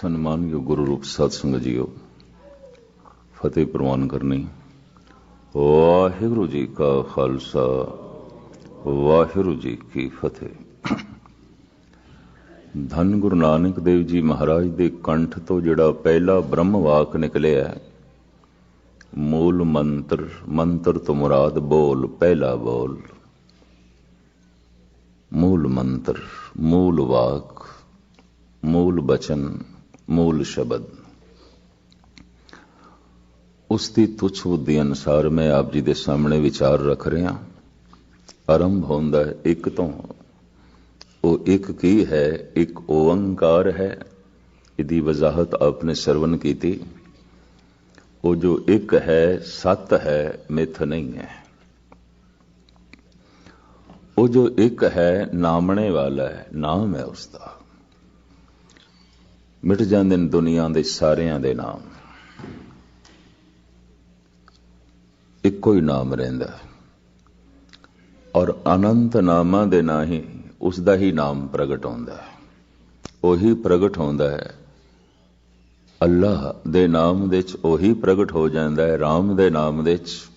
सन्मानयोग गुरु रूप साध संगत जीओ, फतेह प्रवान करनी। वाहिगुरु जी का खालसा, वाहिगुरु जी की फतेह। धन गुरु नानक देव जी महाराज दे कंठ तो जिहड़ा पहला ब्रह्म वाक निकलिया, मूल मंत्र, मंत्र तो मुराद बोल, पहला बोल, मूल मंत्र, मूल वाक, मूल बचन, मूल शब्द। उसकी तुच्छ बुद्धि अनुसार मैं आप जी के सामने विचार रख रहा। आरंभ होंदा है एक तो, वो एक की है, एक ओंकार है। इदी वजाहत आपने श्रवण की थी। वो जो एक है सत है, मिथ नहीं है। वो जो एक है नामने वाला है, नाम है उसका। मिट जाते हैं दुनिया के सारियां दे नाम, इको ही नाम रहिंदा और अनंत नामां दे ना ही उसका ही नाम प्रगट होंदा है। ओही प्रगट होंदा है अल्लाह दे नाम दे च, ओही प्रगट हो जाता है राम दे नाम दे च,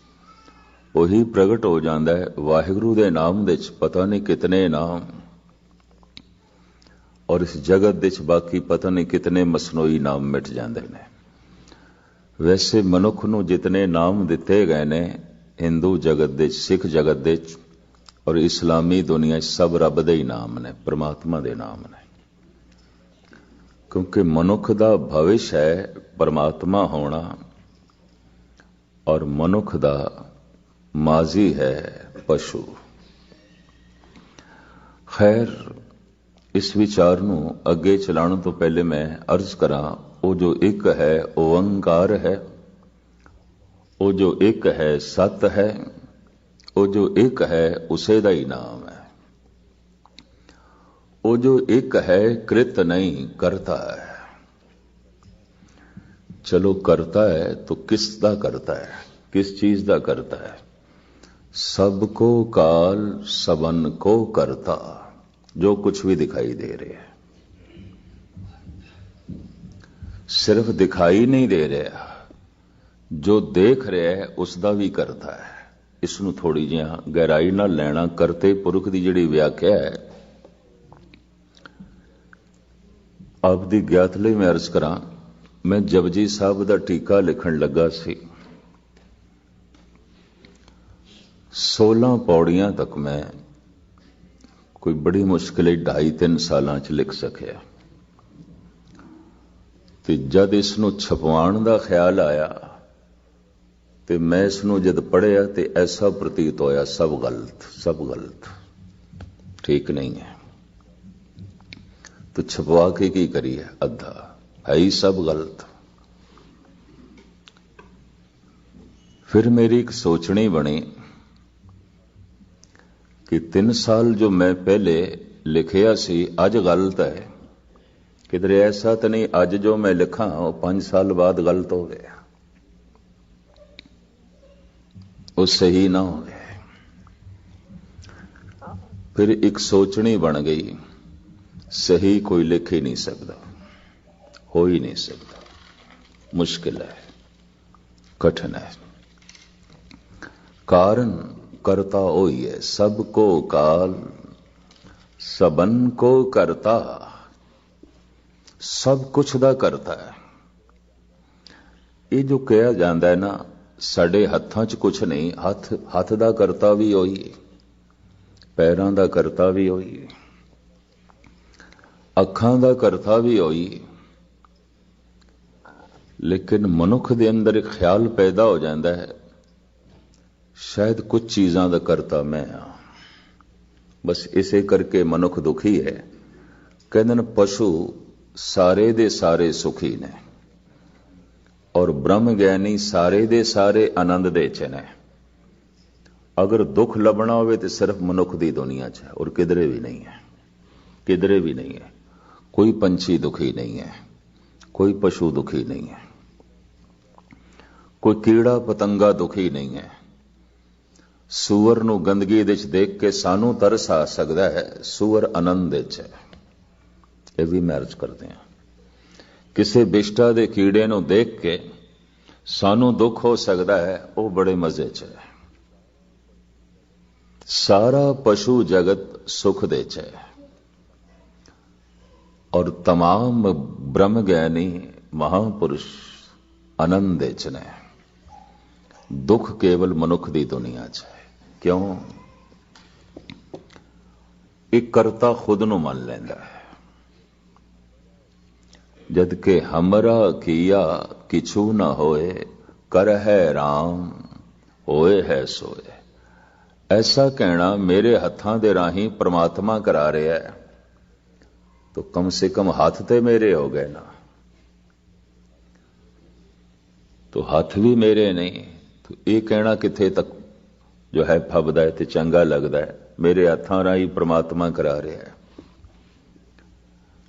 ओही प्रगट हो जाता है वाहिगुरु दे नाम दे च। पता नहीं कितने नाम, और इस जगत दे च बाकी पता नहीं कितने मसनोई नाम मिट जाते हैं। वैसे मनुख नूं जितने नाम दिते गए ने हिंदू जगत दे, सिख जगत दे और इस्लामी दुनिया सब रब दे ही नाम ने, परमात्मा दे नाम ने। क्योंकि मनुख दा भविष्य है परमात्मा होना, और मनुख दा माजी है पशु। खैर, इस विचार नूं अगे चलाने तो पहले मैं अर्ज करा, वो जो एक है ओंकार है, वो जो एक है सत है, वो जो एक है उसे दा ही नाम है। वो जो एक है कृत नहीं करता है। चलो करता है तो किस दा करता है, किस चीज दा करता है? सबको काल सबन को करता, जो कुछ भी दिखाई दे रहे हैं। सिर्फ दिखाई नहीं दे रहा, जो देख रहा है उसका भी करता है। इसनू थोड़ी जी गहराई ना लेना। करते पुरख की जिहड़ी व्याख्या है आपकी ज्ञात लई मैं अर्ज करा। मैं जपजी साहब का टीका लिखण लगा सी, 16 पौड़ियां तक मैं कोई बड़ी मुश्किल 2.5-3 सालां च लिख सकिया। ते जद इसनू छपवाण दा ख्याल आया ते मैं इसनू जद पढ़िया ते ऐसा प्रतीत होया सब गलत, सब गलत, ठीक नहीं है। तो छपवा के की करिए, अद्धा है ही सब गलत। फिर मेरी एक सोचनी बनी कि 3 साल जो मैं पहले लिखिया सी अज गलत है। किधरे ऐसा तो नहीं अज जो मैं लिखा वो 5 साल बाद गलत हो गया, वो सही ना हो गया। फिर एक सोचनी बन गई, सही कोई लिख ही नहीं सकता, हो ही नहीं सकता, मुश्किल है, कठिन है। कारण करता वही है, सबको काल सबन को करता, सब कुछ दा करता है। ये जो कहा जाता है ना, साडे हत्थां च कुछ नहीं, हथ दा करता भी वही, पैरां दा करता भी वही, अखां दा करता भी वही। लेकिन मनुख दे अंदर एक ख्याल पैदा हो जाता है, शायद कुछ चीज़ां दा करता मैं हाँ। बस इसे करके मनुख दुखी है। कहते हैं पशु सारे दे सारे सुखी ने, और ब्रह्म ज्ञानी सारे दे सारे आनंद दे च ने। अगर दुख लभना हो तो सिर्फ मनुख की दुनिया च है, और किधरे भी नहीं है, किधरे भी नहीं है। कोई पंछी दुखी नहीं है, कोई पशु दुखी नहीं है, कोई कीड़ा पतंगा दुखी नहीं है। सूअर नू गंदगी दे देख के सानू तरस आ सकता है, सूअर आनंद दे च है। यह भी मैं अर्ज करते हैं ਕਿਸੇ ਵਿਸ਼ਟਾ ਦੇ ਕੀੜੇ ਨੂੰ ਦੇਖ ਕੇ ਸਾਨੂੰ ਦੁੱਖ ਹੋ ਸਕਦਾ ਹੈ, ਉਹ ਬੜੇ ਮਜ਼ੇ 'ਚ ਹੈ। ਸਾਰਾ ਪਸ਼ੂ ਜਗਤ ਸੁਖ ਦੇ 'ਚ ਹੈ ਔਰ तमाम ब्रह्म ज्ञानी महापुरुष आनंद ਦੇ 'ਚ ਨੇ। ਦੁੱਖ ਕੇਵਲ ਮਨੁੱਖ ਦੀ ਦੁਨੀਆ 'ਚ ਹੈ। ਕਿਉਂ? ਇਹ ਕਰਤਾ ਖੁਦ ਨੂੰ ਮੰਨ ਲੈਂਦਾ ਹੈ, ਜਦ ਕਿ ਹਮਰਾ ਕੀਆ ਕਿਛੂ ਨਾ ਹੋਏ, ਕਰ ਹੈ ਰਾਮ ਹੋਏ ਹੈ ਸੋਏ। ਐਸਾ ਕਹਿਣਾ ਮੇਰੇ ਹੱਥਾਂ ਦੇ ਰਾਹੀਂ ਪ੍ਰਮਾਤਮਾ ਕਰਾ ਰਿਹਾ ਹੈ, तो कम से कम हाथ ते मेरे हो गए ना। तो हाथ भी मेरे नहीं, तो ये कहना किथे तक जो है फबदा है ते चंगा लगता है, मेरे हत्थां राही परमात्मा करा रहा है।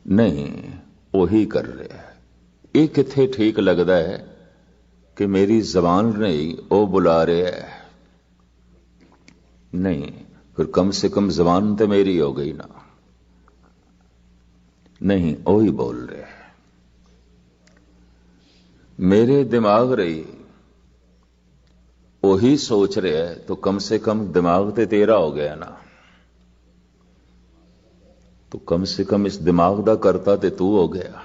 नहीं, वही कर रहा है। ये किथे ठीक लगता है कि मेरी जबान नहीं वो बुला रहा है? नहीं, फिर कम से कम जबान तो मेरी हो गई ना। नहीं, वो ही बोल रहे हैं। मेरे दिमाग रही वही सोच रहे है, तो कम से कम दिमाग ते तेरा हो गया ना। तो कम से कम इस दिमाग दा करता ते तू हो गया।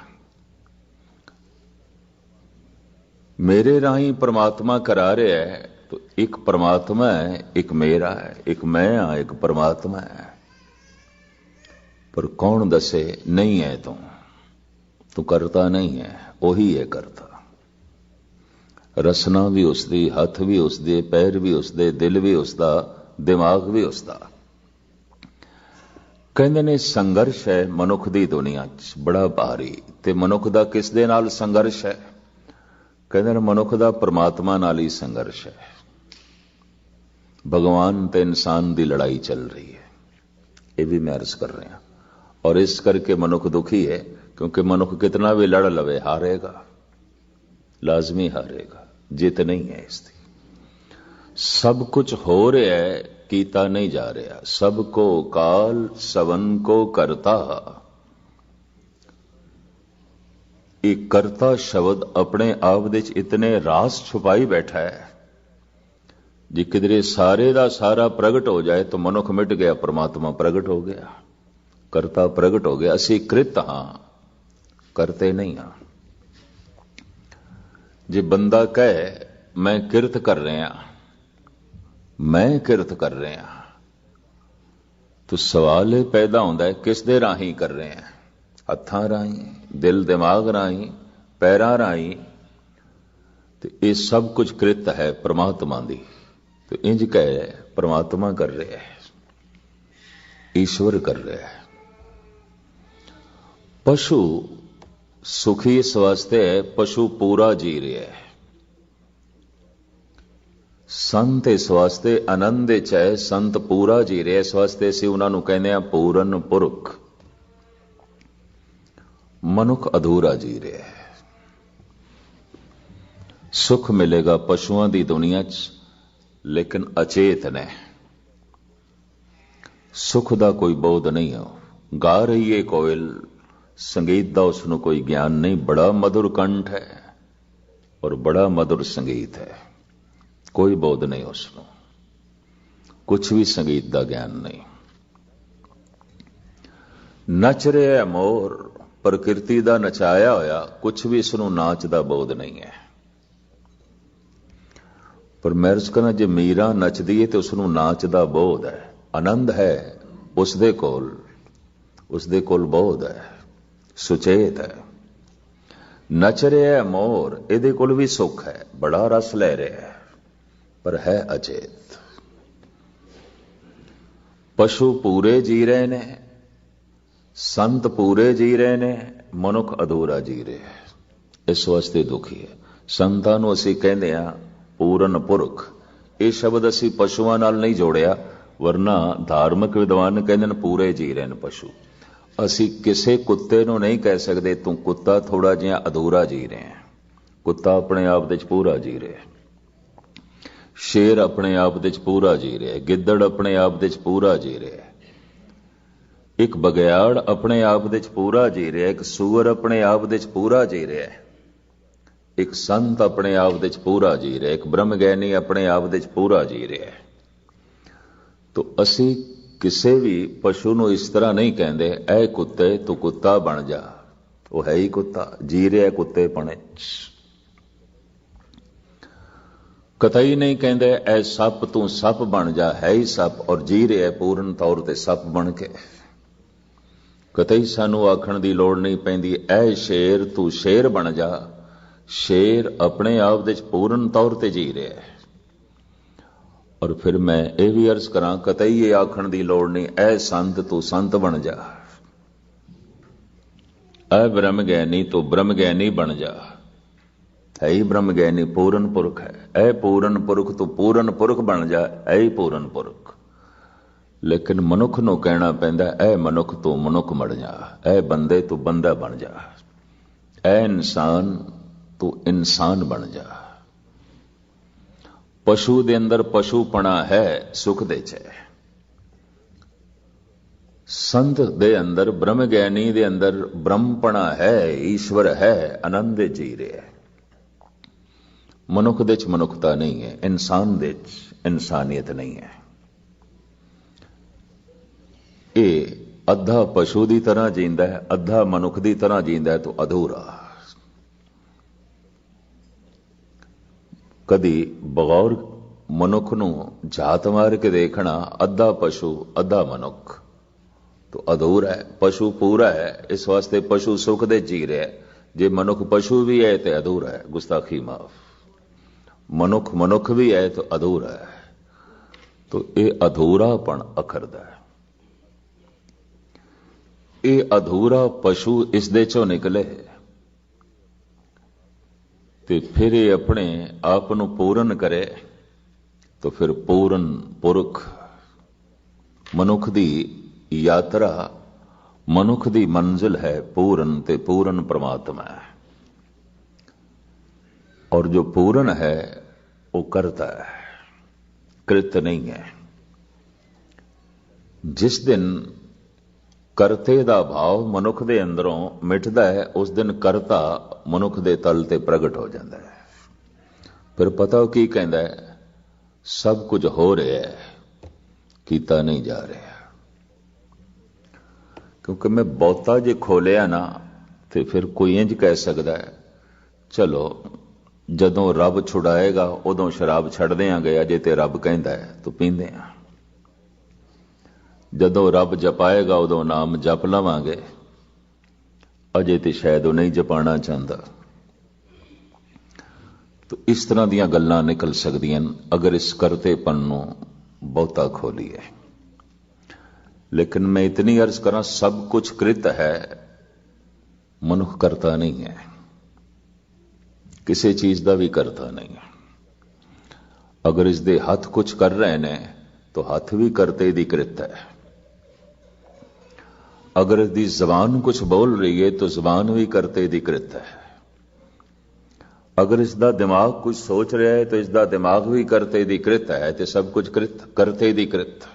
मेरे राही परमात्मा करा रहे है, तो एक परमात्मा है, एक मेरा है, एक मैं हाँ, एक परमात्मा है। पर कौन दसे नहीं है तू करता नहीं है, वही है करता। रसना भी उसदी, हथ भी उसदे, पैर भी उसदे, दिल भी उसदा, दिमाग भी उसदा। कहंदे ने संघर्ष है मनुख दी दुनिया च बड़ा भारी। ते मनुख दा किस दे नाल संघर्ष है? कहंदे ने मनुख दा परमात्मा नाल ही संघर्ष है। भगवान ते इंसान दी लड़ाई चल रही है, ये भी मैं अर्ज कर रहा। और इस करके मनुख दुखी है, क्योंकि मनुख कितना भी लड़ लवे हारेगा, लाजमी हारेगा। जीत नहीं है इसकी। सब कुछ हो रहा है, कीता नहीं जा रहा। सबको काल सवन को करता। एक करता शब्द अपने आप दे इतने रास छुपाई बैठा है, जे किधरे सारे दा सारा प्रगट हो जाए तो मनुख मिट गया, परमात्मा प्रगट हो गया, करता प्रगट हो गया। असी कृत हां, करते नहीं हां। जे बंदा कहे मैं किरत कर रहा, मैं किरत कर रहा, तो सवाल यह पैदा होता है किस दे राही कर रहे हैं? हत्थां राही, दिल दिमाग राही, पैरां राही। तो ये सब कुछ कृत है परमात्मा दी। तो इंज कहे परमात्मा कर रहे है, ईश्वर कर रहे है। पशु सुखी इस वास्ते है, पशु पूरा जी रहा है। संत इस वास्ते आनंद च है, संत पूरा जी रहे। इस वास्ते असीं उन्हां नूं कहने आ पूरन पुरख। मनुख अधूरा जी रहा है। सुख मिलेगा पशुओं की दुनिया च, लेकिन अचेत ने। सुख का कोई बोध नहीं हो। गा रही है कोयल, संगीत का उसनों कोई ज्ञान नहीं। बड़ा मधुर कंठ है और बड़ा मधुर संगीत है, कोई बोध नहीं उसनों, कुछ भी संगीत का ज्ञान नहीं। नच रहा है मोर, प्रकृति का नचाया होया, कुछ भी इसनों नाच का बोध नहीं है। पर मैं अर्ज करना, जे मीरा नचदी है तो उसनों नाच का बोध है, आनंद है उसदे कोल बोध है, सुचेत है। नच रहा है मोर, इहदे कोल भी सुख है, बड़ा रस ले रहा है, पर है अचेत। पशु पूरे जी रहे ने, संत पूरे जी रहे ने, मनुख अधूरा जी रहे है। इस वास्ते दुखी है। संतां नूं असीं कहंदे आ पूरन पुरख। ये शब्द असीं पशुआं नाल नहीं जोड़िया, वरना धार्मिक विद्वान कहंदे ने पूरे जी रहे ने पशु। असीं किसी कुत्ते नूं नहीं कह सकते तू कुत्ता थोड़ा जिहा अधूरा जी रहे हैं। कुत्ता अपने आप दे पूरा जी रहा है, शेर अपने आप दे पूरा जी रहा है, गिद्दड़ अपने आप दे पूरा जी रहा है। ਇੱਕ ਬਗਿਆੜ ਆਪਣੇ ਆਪ ਦੇ ਚ ਪੂਰਾ ਜੀ ਰਿਹਾ, ਇੱਕ ਸੂਰ ਆਪਣੇ ਆਪ ਦੇ ਚ ਪੂਰਾ ਜੀ ਰਿਹਾ, ਇੱਕ ਸੰਤ ਆਪਣੇ ਆਪ ਦੇ ਚ ਪੂਰਾ ਜੀ ਰਿਹਾ, ਇੱਕ ਬ੍ਰਹਮ ਗਿਆਨੀ ਆਪਣੇ ਆਪ ਦੇ ਚ ਪੂਰਾ ਜੀ ਰਿਹਾ। ਤੋ ਅਸੀਂ ਕਿਸੇ ਵੀ ਪਸ਼ੂ ਨੂੰ ਇਸ ਤਰ੍ਹਾਂ ਨਹੀਂ ਕਹਿੰਦੇ ਐ ਕੁੱਤੇ ਤੂੰ ਕੁੱਤਾ ਬਣ ਜਾ, ਉਹ ਹੈ ਹੀ ਕੁੱਤਾ, ਜੀ ਰਿਹਾ ਕੁੱਤੇਪਣੇ ਚ। ਕਤਈ ਨਹੀਂ ਕਹਿੰਦੇ ਐ ਸੱਪ ਤੂੰ ਸੱਪ ਬਣ ਜਾ, ਹੈ ਹੀ ਸੱਪ ਔਰ ਜੀ ਰਿਹਾ ਪੂਰਨ ਤੌਰ ਤੇ ਸੱਪ ਬਣ ਕੇ। ਕਤਈ ਸਾਨੂੰ ਆਖਣ ਦੀ ਲੋੜ ਨਹੀਂ ਪੈਂਦੀ ਐ ਸ਼ੇਰ ਤੂੰ ਸ਼ੇਰ ਬਣ ਜਾ, ਸ਼ੇਰ ਆਪਣੇ ਆਪ ਦੇ ਚ ਪੂਰਨ ਤੌਰ ਤੇ ਜੀ ਰਿਹਾ। ਔਰ ਫਿਰ ਮੈਂ ਇਹ ਵੀ ਅਰਜ਼ ਕਰਾਂ, ਕਤਈ ਇਹ ਆਖਣ ਦੀ ਲੋੜ ਨਹੀਂ ਐ ਸੰਤ ਤੂੰ ਸੰਤ ਬਣ ਜਾ, ਐ ਬ੍ਰਹਮ ਗਿਆਨੀ ਤੂੰ ਬ੍ਰਹਮ ਗਿਆਨੀ ਬਣ ਜਾ, ਹੈ ਹੀ ਬ੍ਰਹਮ ਗਿਆਨੀ ਪੂਰਨ ਪੁਰਖ ਹੈ। ਐ ਪੂਰਨ ਪੁਰਖ ਤੂੰ ਪੂਰਨ ਪੁਰਖ ਬਣ ਜਾ, ਐ ਹੀ ਪੂਰਨ ਪੁਰਖ। ਲੇਕਿਨ ਮਨੁੱਖ ਨੂੰ ਕਹਿਣਾ ਪੈਂਦਾ ਐ ਮਨੁੱਖ ਤੂੰ ਮਨੁੱਖ ਬਣ ਜਾ, ਐ ਬੰਦੇ ਤੂੰ ਬੰਦਾ ਬਣ ਜਾ, ਐ ਇਨਸਾਨ ਤੂੰ ਇਨਸਾਨ ਬਣ ਜਾ। ਪਸ਼ੂ ਦੇ ਅੰਦਰ ਪਸ਼ੂਪਣਾ ਹੈ, ਸੁਖ ਦੇ ਚ ਹੈ। ਸੰਤ ਦੇ ਅੰਦਰ ਬ੍ਰਹਮ ਗਿਆਨੀ ਦੇ ਅੰਦਰ ਬ੍ਰਹਮਪਣਾ ਹੈ, ਈਸ਼ਵਰ ਹੈ, ਆਨੰਦ ਜੀ ਰਿਹਾ। ਮਨੁੱਖ ਦੇ ਚ ਮਨੁੱਖਤਾ ਨਹੀਂ ਹੈ, ਇਨਸਾਨ ਦੇ ਚ ਇਨਸਾਨੀਅਤ ਨਹੀਂ ਹੈ। ਇਹ ਅੱਧਾ ਪਸ਼ੂ ਦੀ ਤਰ੍ਹਾਂ ਜੀਂਦਾ ਹੈ, ਅੱਧਾ ਮਨੁੱਖ ਦੀ ਤਰ੍ਹਾਂ ਜੀਂਦਾ ਹੈ, ਤਾਂ ਅਧੂਰਾ। ਕਦੀ ਬਗੌਰ ਮਨੁੱਖ ਨੂੰ ਝਾਤ ਮਾਰ ਕੇ ਦੇਖਣਾ, ਅੱਧਾ ਪਸ਼ੂ ਅੱਧਾ ਮਨੁੱਖ, ਤਾਂ ਅਧੂਰਾ ਹੈ। ਪਸ਼ੂ ਪੂਰਾ ਹੈ, ਇਸ ਵਾਸਤੇ ਪਸ਼ੂ ਸੁਖ ਦੇ ਜੀ ਰਿਹਾ। ਜੇ ਮਨੁੱਖ ਪਸ਼ੂ ਵੀ ਹੈ ਤੇ ਅਧੂਰਾ ਹੈ, ਗੁਸਤਾਖੀ ਮਾਫ। ਮਨੁੱਖ ਮਨੁੱਖ ਵੀ ਹੈ ਤਾਂ ਅਧੂਰਾ ਹੈ। ਤਾਂ ਇਹ ਅਧੂਰਾਪਣ ਅਖਰਦਾ ਹੈ। ਇਹ ਅਧੂਰਾ ਪਸ਼ੂ ਇਸ ਦੇ ਚੋਂ ਨਿਕਲੇ ਤੇ ਫਿਰ ਇਹ ਆਪਣੇ ਆਪ ਨੂੰ ਪੂਰਨ ਕਰੇ, ਤਾਂ ਫਿਰ ਪੂਰਨ ਪੁਰਖ। ਮਨੁੱਖ ਦੀ ਯਾਤਰਾ, ਮਨੁੱਖ ਦੀ ਮੰਜ਼ਿਲ ਹੈ ਪੂਰਨ ਤੇ ਪੂਰਨ ਪ੍ਰਮਾਤਮਾ ਹੈ। ਔਰ ਜੋ ਪੂਰਨ ਹੈ ਉਹ ਕਰਤਾ ਹੈ, ਕ੍ਰਿਤ ਨਹੀਂ ਹੈ। ਜਿਸ ਦਿਨ ਕਰਤੇ ਦਾ ਭਾਵ ਮਨੁੱਖ ਦੇ ਅੰਦਰੋਂ ਮਿਟਦਾ ਹੈ, ਉਸ ਦਿਨ ਕਰਤਾ ਮਨੁੱਖ ਦੇ ਤਲ ਤੇ ਪ੍ਰਗਟ ਹੋ ਜਾਂਦਾ ਹੈ। ਫਿਰ ਪਤਾ ਉਹ ਕੀ ਕਹਿੰਦਾ ਹੈ, ਸਭ ਕੁਝ ਹੋ ਰਿਹਾ ਹੈ, ਕੀਤਾ ਨਹੀਂ ਜਾ ਰਿਹਾ। ਕਿਉਂਕਿ ਮੈਂ ਬਹੁਤਾ ਜੇ ਖੋਲਿਆ ਨਾ ਤੇ ਫਿਰ ਕੋਈ ਇੰਜ ਕਹਿ ਸਕਦਾ ਹੈ, ਚਲੋ ਜਦੋਂ ਰੱਬ ਛੁਡਾਏਗਾ ਉਦੋਂ ਸ਼ਰਾਬ ਛੱਡ ਦਿਆਂਗੇ, ਅਜੇ ਤੇ ਰੱਬ ਕਹਿੰਦਾ ਹੈ ਤੂੰ ਪੀਂਦੇ ਆ। ਜਦੋਂ ਰੱਬ ਜਪਾਏਗਾ ਉਦੋਂ ਨਾਮ ਜਪ ਲਵਾਂਗੇ, ਅਜੇ ਤੇ ਸ਼ਾਇਦ ਉਹ ਨਹੀਂ ਜਪਾਣਾ ਚਾਹੁੰਦਾ। ਤਾਂ ਇਸ ਤਰ੍ਹਾਂ ਦੀਆਂ ਗੱਲਾਂ ਨਿਕਲ ਸਕਦੀਆਂ ਅਗਰ ਇਸ ਕਰਤੇਪਨ ਨੂੰ ਬਹੁਤਾ ਖੋਲੀਏ। ਲੇਕਿਨ ਮੈਂ ਇਤਨੀ ਅਰਜ਼ ਕਰਾਂ, ਸਭ ਕੁਝ ਕ੍ਰਿਤ ਹੈ, ਮਨੁੱਖ ਕਰਤਾ ਨਹੀਂ ਹੈ, ਕਿਸੇ ਚੀਜ਼ ਦਾ ਵੀ ਕਰਤਾ ਨਹੀਂ ਹੈ। ਅਗਰ ਇਸ ਦੇ ਹੱਥ ਕੁਝ ਕਰ ਰਹੇ ਨੇ ਤਾਂ ਹੱਥ ਵੀ ਕਰਤੇ ਦੀ ਕ੍ਰਿਤ ਹੈ। ਅਗਰ ਇਸ ਦੀ ਜ਼ਬਾਨ ਕੁਝ ਬੋਲ ਰਹੀ ਹੈ ਤਾਂ ਜ਼ਬਾਨ ਵੀ ਕਰਤੇ ਦੀ ਕ੍ਰਿਤ ਹੈ। ਅਗਰ ਇਸ ਦਾ ਦਿਮਾਗ ਕੁਝ ਸੋਚ ਰਿਹਾ ਹੈ ਤਾਂ ਇਸ ਦਾ ਦਿਮਾਗ ਵੀ ਕਰਤੇ ਦੀ ਕ੍ਰਿਤ ਹੈ। ਤੇ ਸਭ ਕੁਝ ਕ੍ਰਿਤ, ਕਰਤੇ ਦੀ ਕ੍ਰਿਤ।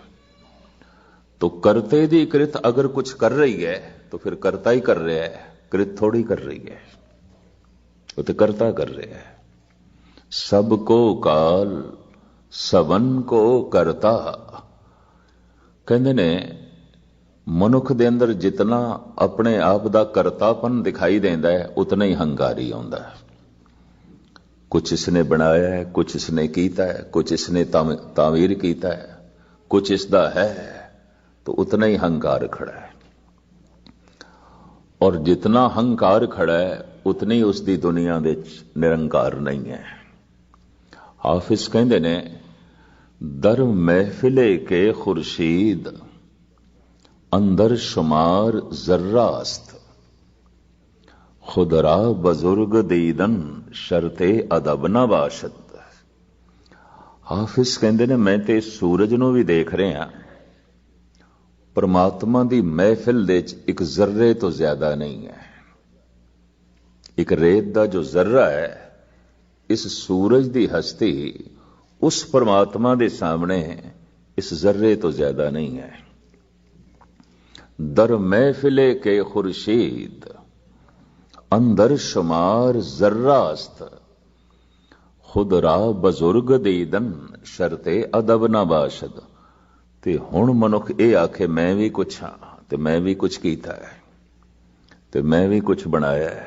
तो करते दी कृत अगर कुछ कर रही है तो फिर करता ही कर रहा है, कृत थोड़ी कर रही है, वो तो करता कर रहा है। सबको काल सबन को करता। कहते ने मनुख दे अंदर जितना अपने आप दा करतापन दिखाई देंदा है उतना ही हंकारी आउंदा है। कुछ इसने बनाया है, कुछ इसने कीता है, कुछ इसने तामीर कीता है, कुछ इसदा है, तो उतना ही हंकार खड़ा है। और जितना हंकार खड़ा है उतनी उसकी दुनिया दे निरंकार नहीं है। हाफिज कहते ने दर महफिले के खुर्शीद अंदर शुमार जर्रास्त, खुदरा बुजुर्ग दीदन शर्ते अदब न बाशत। हाफिज कहते ने मैं ते सूरज नूं भी देख रहा, परमात्मा दी महफिल दे च एक जर्रे तो ज्यादा नहीं है। एक रेत दा जो जर्रा है, इस सूरज दी हस्ती उस परमात्मा दे सामने इस जर्रे तो ज्यादा नहीं है। दर महफिले के खुर्शीद अंदर शुमार जर्रास्त खुद रा बजुर्ग दीदन शरते अदब ना बाशद। ते हुण मनुख ये आखे मैं भी कुछ हाँ, ते मैं भी कुछ कीता है, ते मैं भी कुछ बनाया है,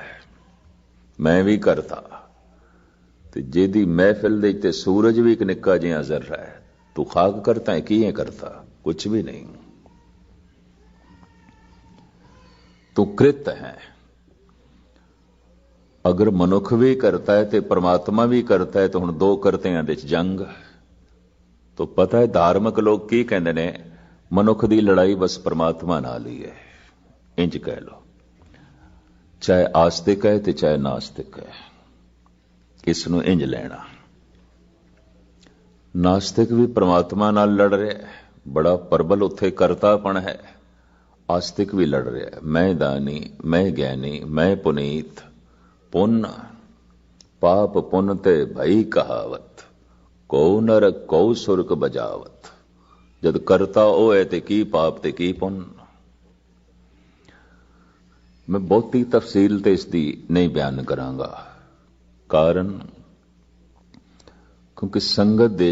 मैं भी करता। ते जेदी महफिल दे ते सूरज भी एक निक्का जिहा जर्रा है, तू खाक करता है की करता, कुछ भी नहीं। तू कृत है। अगर मनुख भी करता है तो परमात्मा भी करता है, तो हुण दो करतियां दे जंग। तो पता है धार्मिक लोग की कहते ने, मनुख की लड़ाई बस परमात्मा नाल ही है, इंज कह लो। चाहे आस्तिक है तो चाहे नास्तिक है, इसनों इंज लेना। नास्तिक भी परमात्मा नाल लड़ रहा है, बड़ा प्रबल उत्थे करतापन है। आस्तिक भी लड़ रहा है, मैं दानी, मैं ज्ञानी, मैं पुनीत, पुण्य पाप पुण्य ते भई कहावत, को नरक को सुरक बजावत। जद करता ओ है ते की पाप ते की पुण्य। मैं बहुती तफसील ते इसकी नहीं बयान करांगा, कारण क्योंकि संगत दे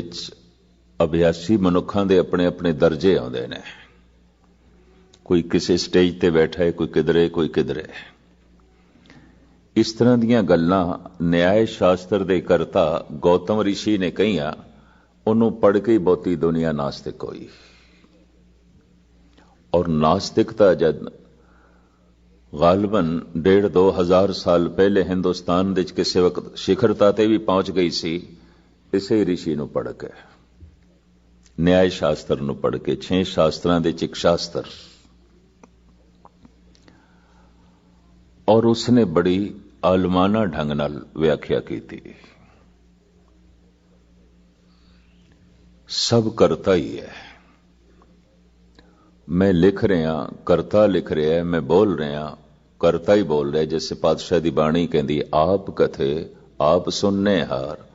अभ्यासी मनुखां दे अपने अपने दर्जे आउंदे ने। कोई किसी स्टेज ते बैठा है, कोई किधरे, कोई किधरे। इस तरह दीयां गल्लां न्याय शास्त्र दे करता गौतम ऋषि ने कहियां, उन्हों पढ़ के ही बहुती दुनिया नास्तिक होई। और नास्तिकता जद गालबन 1,500-2,000 साल पहले हिंदुस्तान दे किसी वक्त शिखरता ते भी पहुंच गई सी, इसे ऋषि नूं पढ़ के, न्याय शास्त्र नूं पढ़ के, 6 शास्त्रां दे एक शास्त्र। और उसने बड़ी आलमाना ढंग नाल व्याख्या की थी। सब करता ही है। मैं लिख रहा, करता लिख रहा है, मैं बोल रहा, करता ही बोल रहा है। जैसे पातशाह दी बाणी कहती, आप कथे आप सुनने हार,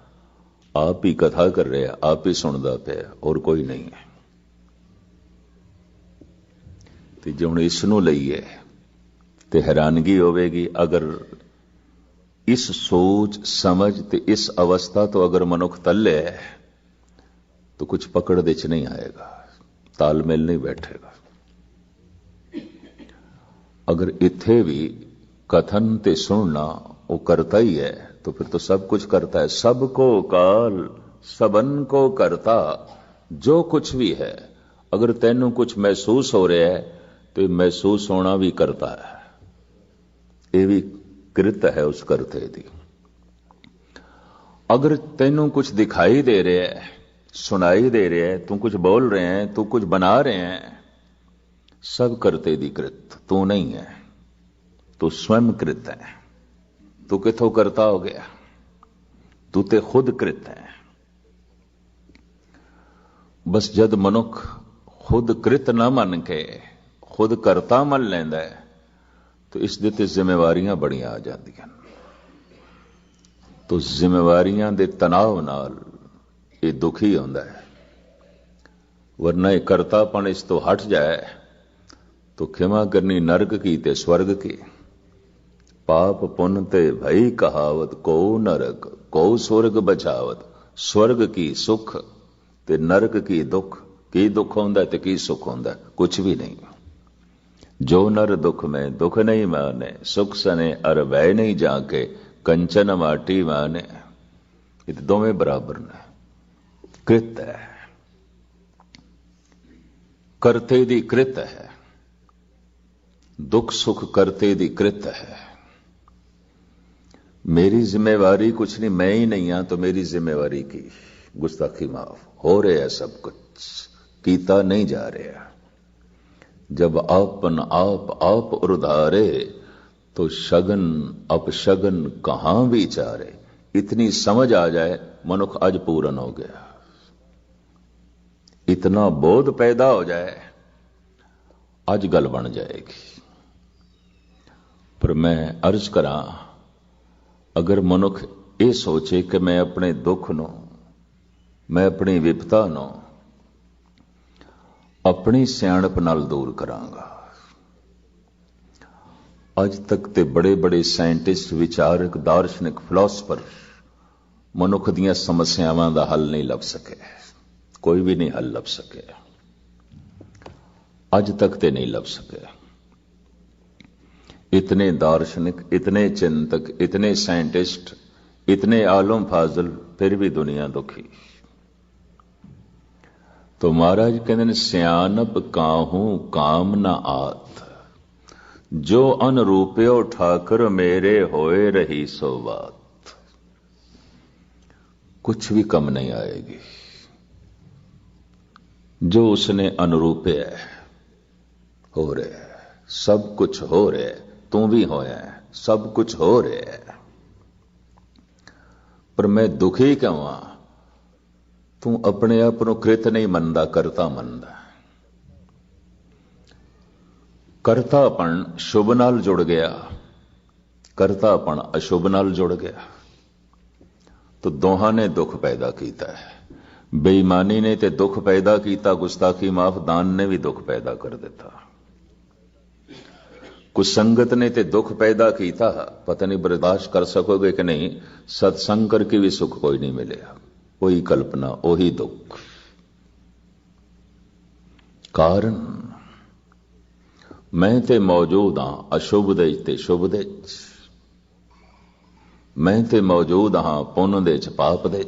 आप ही कथा कर रहे, आप ही सुनदा पे, और कोई नहीं है। तो जे हुण इसनूं लईए ते हैरानगी होवेगी। अगर इस सोच समझ ते इस अवस्था तो अगर मनुख तले है तो कुछ पकड़ दे च नहीं आएगा, तालमेल नहीं बैठेगा। अगर इत्थे भी कथन ते सुनना वो करता ही है, तो फिर तो सब कुछ करता है। सबको काल सबन को करता, जो कुछ भी है। अगर तैनू कुछ महसूस हो रहा है तो महसूस होना भी करता है, ये भी कृत है उस करते दी। अगर तैनू कुछ दिखाई दे रहा है, सुनाई दे रहा है, तू कुछ बोल रहे हैं, तू कुछ बना रहे हैं, सब करते दी कृत। तू नहीं है, तू स्वयं कृत है। तू किथों करता हो गया, तू ते खुद कृत है। बस जद मनुख खुद कृत ना मन के खुद करता मन लैंदा है, तो इस दे ते जिम्मेवारियां बड़ियां आ जांदियां। तो जिम्मेवारियां दे तनाव नाल ये दुखी होंदा है। वरना ये करतापन इस तो हट जाए तो खिमा करनी नरक की ते स्वर्ग की। पाप पुण्य ते भई कहावत, को नरक को स्वर्ग बचावत। स्वर्ग की सुख ते नरक की दुख। की दुख होंदा ते की सुख होंदा, कुछ भी नहीं। जो नर दुख में दुख नहीं माने, सुख सने अर वह नहीं जाके, कंचन माटी माने। ये तो दोवें बराबर ने। कृत है, करते दी कृत है। दुख सुख करते दी कृत है। मेरी जिम्मेवारी कुछ नहीं, मैं ही नहीं हां तो मेरी जिम्मेवारी की। गुस्ताखी माफ हो रहा है, सब कुछ कीता नहीं जा रहा। जब आपन आप उधारे, तो शगन अपशगन कहां विचारे। इतनी समझ आ जाए मनुख आज पूर्ण हो गया। इतना बोध पैदा हो जाए आज गल बन जाएगी। पर मैं अर्ज करा, अगर मनुख ये सोचे कि मैं अपने दुख नो, मैं अपनी विपता नो अपनी सियाणप नाल दूर करांगा, ਅੱਜ तक ते बड़े बड़े साइंटिस्ट, विचारक, दार्शनिक, फिलोसफर मनुख दीयां समस्यावां दा हल नहीं लभ सके। कोई भी नहीं हल लभ सके, आज तक ते नहीं लभ सके। इतने दार्शनिक, इतने चिंतक, इतने साइंटिस्ट, इतने आलम फाजल, फिर भी दुनिया दुखी। तो महाराज कहते हैं सियानप काहू काम न आत, जो अनरूप्यो ठाकर मेरे होए रही सो बात। कुछ भी कम नहीं आएगी जो उसने अनुरूपे है, हो रहे है, सब कुछ हो रहे है, तू भी होया है, सब कुछ हो रहे है, पर मैं दुखी क्यों हां? तू अपने आप ਨੂੰ कृत नहीं मनदा, करता मनदा। करतापन शुभ नाल जुड़ गया, करतापन अशुभ नाल जुड़ गया, तो दोहां ने दुख पैदा किया है। बेईमानी ने ते दुख पैदा किया, गुस्ताखी माफ, दान ने भी दुख पैदा कर दिता। कुसंगत ने ते दुख पैदा किया, पता नहीं बर्दाश्त कर सकोगे कि नहीं। सत्संग करके भी सुख कोई नहीं मिलेगा, वही कल्पना, वही दुख। कारण मैं ते मौजूद हां अशुभ दे ते शुभ दे, मैं ते मौजूद हां पुण्य दे च पाप दे,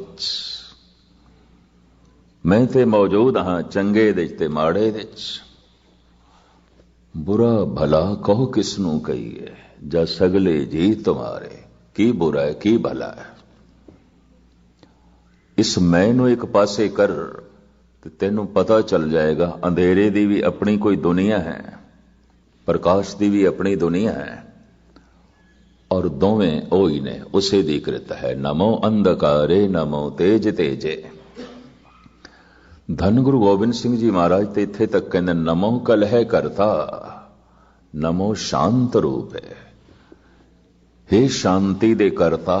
मैं ते मौजूद हां चंगे दे ते माड़े दे। बुरा भला कहो किसनू कहिए, जा सगले जी तुम्हारे, की बुरा है की भला है। इस मैं नू एक पासे कर ते तेनू पता चल जाएगा अंधेरे दी भी अपनी कोई दुनिया है, प्रकाश दी भी अपनी दुनिया है, और दोवें ओही ने, उसे दी कृत है। नमो अंधकारे नमो तेज तेजे। धन गुरु गोबिंद सिंह जी महाराज ते इत्थे तक कहंदे नमो कलह करता, नमो शांत रूप है। हे शांति दे करता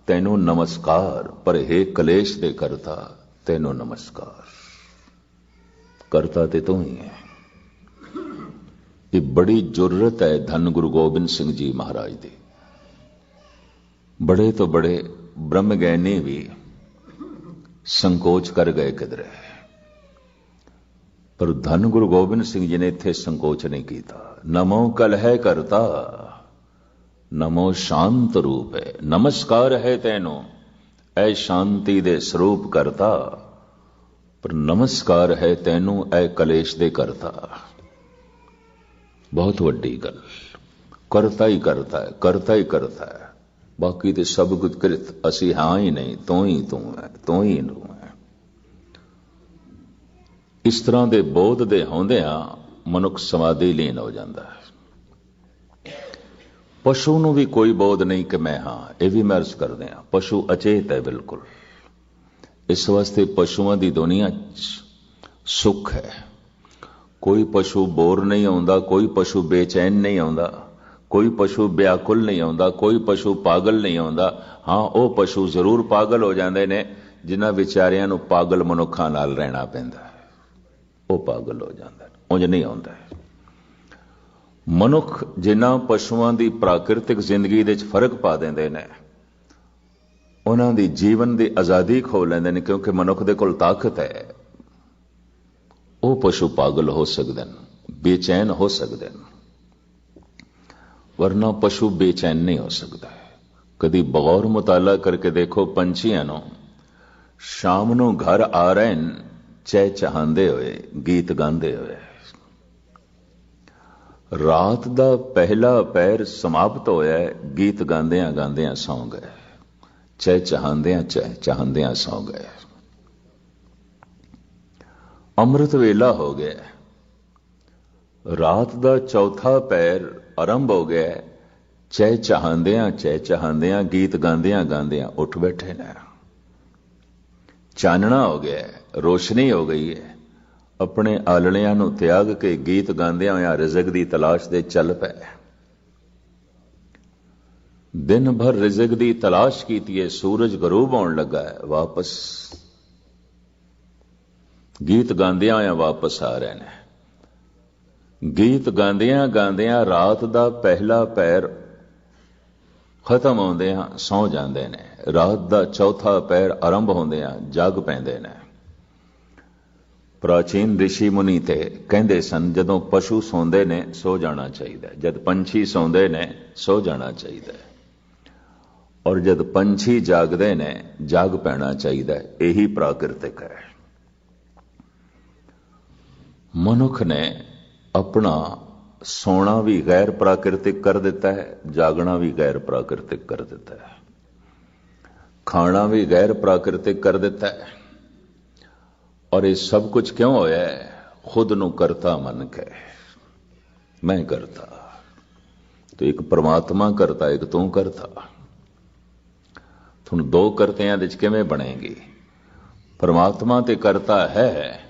तेनू नमस्कार, पर हे कलेश दे करता तेनू नमस्कार। करता ते तू ही है। ये बड़ी जरूरत है धन गुरु गोबिंद सिंह जी महाराज दी। बड़े तो बड़े ब्रह्मज्ञानी भी संकोच कर गए किधरे, पर धन गुरु गोबिंद सिंह जी ने इत्थे संकोच नहीं किया। नमो कलह करता, नमो शांत रूप है। नमस्कार है तेनू ऐ शांति दे स्वरूप करता, पर नमस्कार है तेनू ऐ कलेश दे करता। बहुत वड्डी गल। करता ही करता है, करता ही करता है, बाकी तो सब कुछ कृत असी हां ही नहीं, तू ही तू है, तू ही तू है। इस तरह दे बोध दे होंदियां मनुख समाधि लीन हो जाता है। पशु नूं भी कोई बोध नहीं कि मैं हां, यह भी मैं अर्ज करदे हां। पशु अचेत है बिल्कुल। इस वास्ते पशुओं की दुनिया सुख है। कोई पशु बोर नहीं आउंदा, कोई पशु बेचैन नहीं आउंदा, कोई पशु व्याकुल नहीं आउंदा, कोई पशु पागल नहीं आउंदा। हां वह पशु जरूर पागल हो जाते हैं जिन्हां विचारियां नूं पागल मनुखां नाल रहना पैंदा है, वह पागल हो जाते हैं, उंज नहीं आउंदा। मनुख जिन्हां पशुओं की प्राकृतिक जिंदगी दे फर्क पा देंदे ने, उन्हां दी जीवन की आजादी खो लैंदे ने, क्योंकि मनुख दे कोल ताकत है। वह पशु पागल हो सकते हैं, बेचैन हो सकते हैं, वरना पशु बेचैन नहीं हो सकता है। कभी बगौर मुताला करके देखो पंछियां नूं शाम नूं घर आ रहे हैं चहचहांदे हुए, गीत गांदे हुए। रात दा पहला पैर समाप्त होया, गीत गांदियां गांदियां सौ गए, चहचहांदियां सौ गए। अमृत वेला हो गया, रात दा चौथा पैर आरंभ हो गया, चहचहांदियां गीत गांदियां गांदियां उठ बैठे ने। चानना हो गया, रोशनी हो गई है, अपने आलड़ियां नूं त्याग के गीत गांदियां होया रिज़क दी तलाश दे चल पे। दिन भर रिज़क दी तलाश कीती है, सूरज गरूब होने लगा है, वापस गीत गांदियां होया वापस आ रहे हैं। ਗੀਤ ਗਾਉਂਦਿਆਂ ਗਾਉਂਦਿਆਂ ਰਾਤ ਦਾ ਪਹਿਲਾ ਪੈਰ ਖਤਮ ਹੁੰਦਿਆਂ ਸੌਂ ਜਾਂਦੇ ਨੇ, ਰਾਤ ਦਾ ਚੌਥਾ ਪੈਰ ਆਰੰਭ ਹੁੰਦਿਆਂ ਜਾਗ ਪੈਂਦੇ ਨੇ। ਪ੍ਰਾਚੀਨ ਰਿਸ਼ੀ ਮੁਨੀ ਤੇ ਕਹਿੰਦੇ ਸਨ ਜਦੋਂ ਪਸ਼ੂ ਸੌਂਦੇ ਨੇ ਸੋ ਜਾਣਾ ਚਾਹੀਦਾ, ਜਦ ਪੰਛੀ ਸੌਂਦੇ ਨੇ ਸੋ ਜਾਣਾ ਚਾਹੀਦਾ, ਔਰ ਜਦ ਪੰਛੀ ਜਾਗਦੇ ਨੇ ਜਾਗ ਪੈਣਾ ਚਾਹੀਦਾ। ਇਹੀ ਪ੍ਰਾਕਿਰਤਿਕ ਹੈ। ਮਨੁੱਖ ਨੇ ਆਪਣਾ ਸੋਣਾ ਵੀ ਗੈਰ ਪ੍ਰਾਕਿਰਤਿਕ ਕਰ ਦਿੱਤਾ ਹੈ, ਜਾਗਣਾ ਵੀ ਗੈਰ ਪ੍ਰਾਕਿਰਤਿਕ ਕਰ ਦਿੱਤਾ ਹੈ, ਖਾਣਾ ਵੀ ਗੈਰ ਪ੍ਰਾਕਿਰਤਿਕ ਕਰ ਦਿੱਤਾ ਹੈ। ਔਰ ਇਹ ਸਭ ਕੁਝ ਕਿਉਂ ਹੋਇਆ ਹੈ? ਖੁਦ ਨੂੰ ਕਰਤਾ ਮੰਨ ਕੇ। ਮੈਂ ਕਰਤਾ, ਤੇ ਇੱਕ ਪਰਮਾਤਮਾ ਕਰਤਾ, ਇੱਕ ਤੂੰ ਕਰਤਾ। ਤੁਹਾਨੂੰ ਦੋ ਕਰਤਿਆਂ ਦੇ ਵਿੱਚ ਕਿਵੇਂ ਬਣੇਗੀ? ਪਰਮਾਤਮਾ ਤੇ ਕਰਤਾ ਹੈ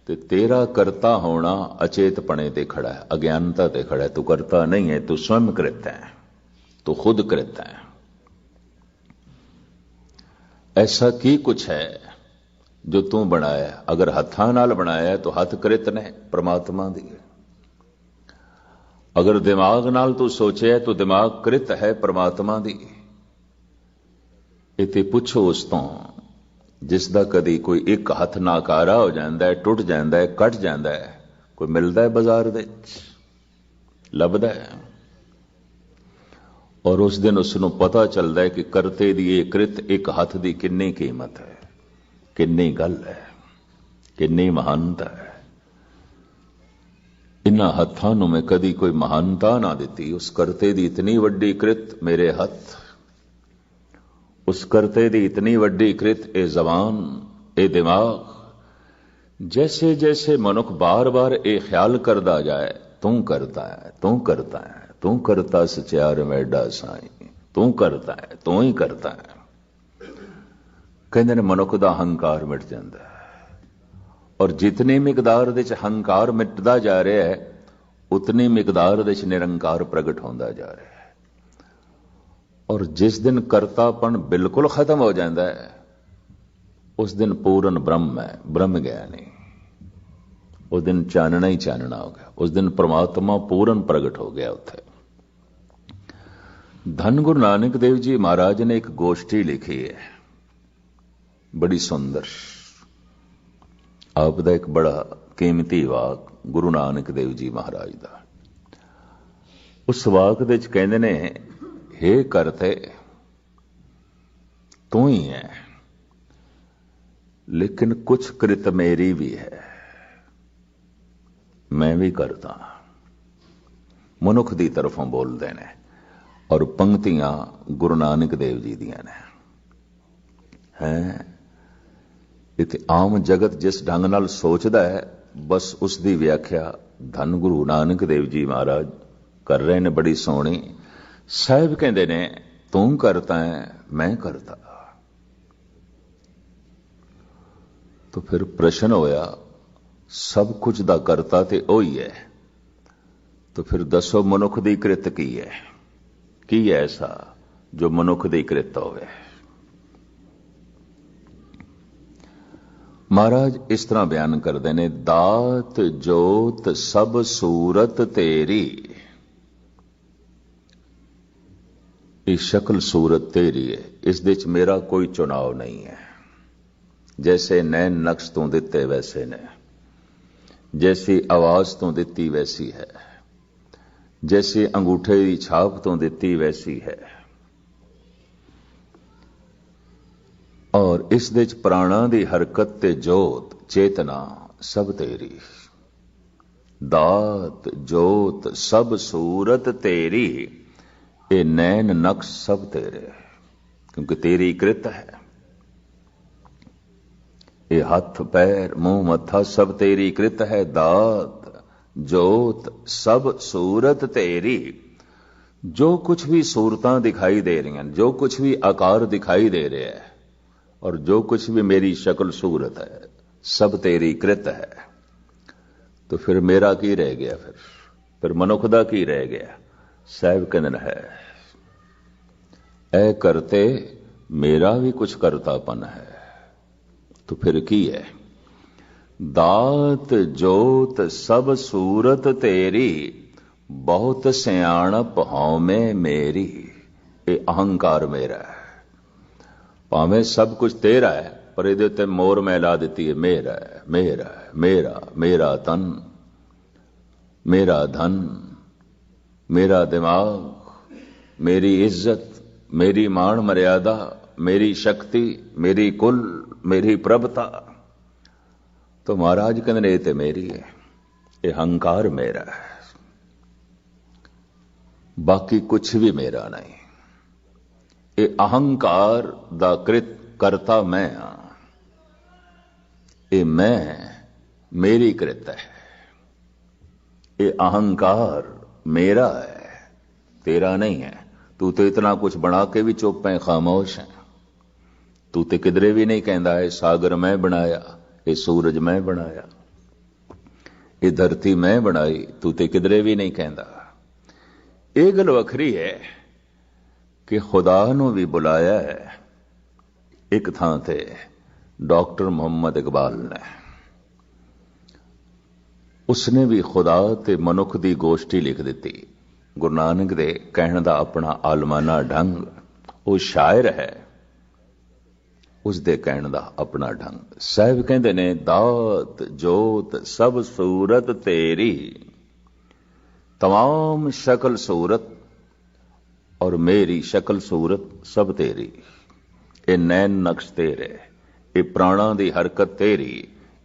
ਤੇ ਤੇਰਾ ਕਰਤਾ ਹੋਣਾ ਅਚੇਤਪਣੇ ਤੇ ਖੜਾ ਹੈ, ਅਗਿਆਨਤਾ ਤੇ ਖੜਾ ਹੈ। ਤੂੰ ਕਰਤਾ ਨਹੀਂ ਹੈ, ਤੂੰ स्वयं कृत है, तू खुद कृत है। ऐसा की कुछ है जो तू बनाया? अगर हत्थां नाल बनाया तो हथ कृत ने परमात्मा दी। अगर दिमाग नाल तू सोचे तो दिमाग कृत है परमात्मा दी। इते पुछो उस तो जिस दा कदी कोई एक हथ नाकारा हो जाता है, टुट जाता है, कट जाता है, कोई मिलता है बाजार दे लभदा है, और उस दिन उसनों पता चलता है कि करते दी ये कृत एक हथ की किन्नी कीमत है, किन्नी गल है, किन्नी महानता है। इन्हां हत्थां नूं मैं कदी कोई महानता ना दिती। उस करते दी इतनी वड्डी कृत मेरे हथ, उस करते दी इतनी वड्डी कृत ए जबान, ए दिमाग। जैसे जैसे मनुख बार बार ए ख्याल करता जाए तू करता है, तू करता है, तू करता सचियार मैडा साई, तू करता है, तू ही करता है, कहते ने मनुख का हंकार मिट जाता है। और जितनी मिकदार दे च हंकार मिटदा जा रहा है उतनी मिकदार दे च निरंकार प्रगट होंदा जा रहा है। और जिस दिन करतापन बिल्कुल खत्म हो जाता है उस दिन पूर्ण ब्रह्म है, ब्रह्म ज्ञानी। उस दिन चानना ही चानना हो गया, उस दिन परमात्मा पूर्ण प्रगट हो गया। उत्थे धन गुरु नानक देव जी महाराज ने एक गोष्ठी लिखी है बड़ी सुंदर। आप दा एक बड़ा कीमती वाक गुरु नानक देव जी महाराज दा। उस वाक दे च कहंदे ने, हे करते तू ही है, लेकिन कुछ कृत मेरी भी है, मैं भी करता। मनुख दी तरफों बोलते हैं और पंक्तियां गुरु नानक देव जी दियां ने। हैं इत्थे आम जगत जिस ढंग नाल सोचदा है बस उसकी व्याख्या धन गुरु नानक देव जी महाराज कर रहे ने, बड़ी सोहनी। साहिब कहते ने तू करता है, मैं करता। तो फिर प्रश्न होया सब कुछ दा करता ते ओही है, तो फिर दसो मनुख दी कृत की है? की है ऐसा जो मनुख दी कृत होवे? महाराज इस तरह बयान करते ने, दात जोत सब सूरत तेरी, ये शक्ल सूरत तेरी है, इस दे च मेरा कोई चुनाव नहीं है। जैसे नैन नक्श तो दिते वैसे ने, जैसी आवाज तो दिती वैसी है, जैसी अंगूठे की छाप तो दिती वैसी है। और इस दे च प्राणा दी हरकत ते जोत चेतना सब तेरी। दात जोत सब सूरत तेरी, ये नैन नक्श सब तेरे, क्योंकि तेरी कृत है। ये हाथ पैर मुंह मत्था सब तेरी कृत है। दात जोत सब सूरत तेरी। जो कुछ भी सूरतां दिखाई दे रही हैं, जो कुछ भी आकार दिखाई दे रहे हैं, और जो कुछ भी मेरी शक्ल सूरत है, सब तेरी कृत है। तो फिर मेरा की रह गया? फिर मनुख दा की रह गया? साहिब कहने है, ऐ करते मेरा भी कुछ करतापन है। तो फिर की है? दात जोत सब सूरत तेरी, बहुत सियाणप हौमे मेरी। ये अहंकार मेरा है। भावें सब कुछ तेरा है, पर ਇਹਦੇ ਉੱਤੇ मोर मैला ਦਿੱਤੀ है मेरा है, मेरा है, मेरा, मेरा तन, मेरा धन, मेरा दिमाग, मेरी इज्जत, मेरी मान मर्यादा, मेरी शक्ति, मेरी कुल, मेरी प्रभुता। तो महाराज कहते ये तो मेरी है। ये अहंकार मेरा है, बाकी कुछ भी मेरा नहीं। ये अहंकार दा कृत करता मैं हां। ये मैं मेरी कृत है। ये अहंकार मेरा है, तेरा नहीं है। तू तो इतना कुछ बना के भी चुप है, खामोश है। तू तो किधरे भी नहीं कहता है सागर मैं बनाया, ये सूरज मैं बनाया, ये धरती मैं बनाई। तू तो किधरे भी नहीं कहता। ये गल वखरी है कि खुदा नू भी बुलाया है एक थां ते डॉक्टर मुहम्मद इकबाल ने। उसने भी खुदा ते मनुख दी गोष्ठी लिख दी। गुरु नानक दे कहण दा अपना आलमाना ढंग, वो शायर है, उसदे कहण दा अपना ढंग। साहिब कहंदे ने दात जोत सब सूरत तेरी, तमाम शक्ल सूरत और मेरी शक्ल सूरत सब तेरी। ये नैन नक्श तेरे, ये प्राणा दी हरकत तेरी,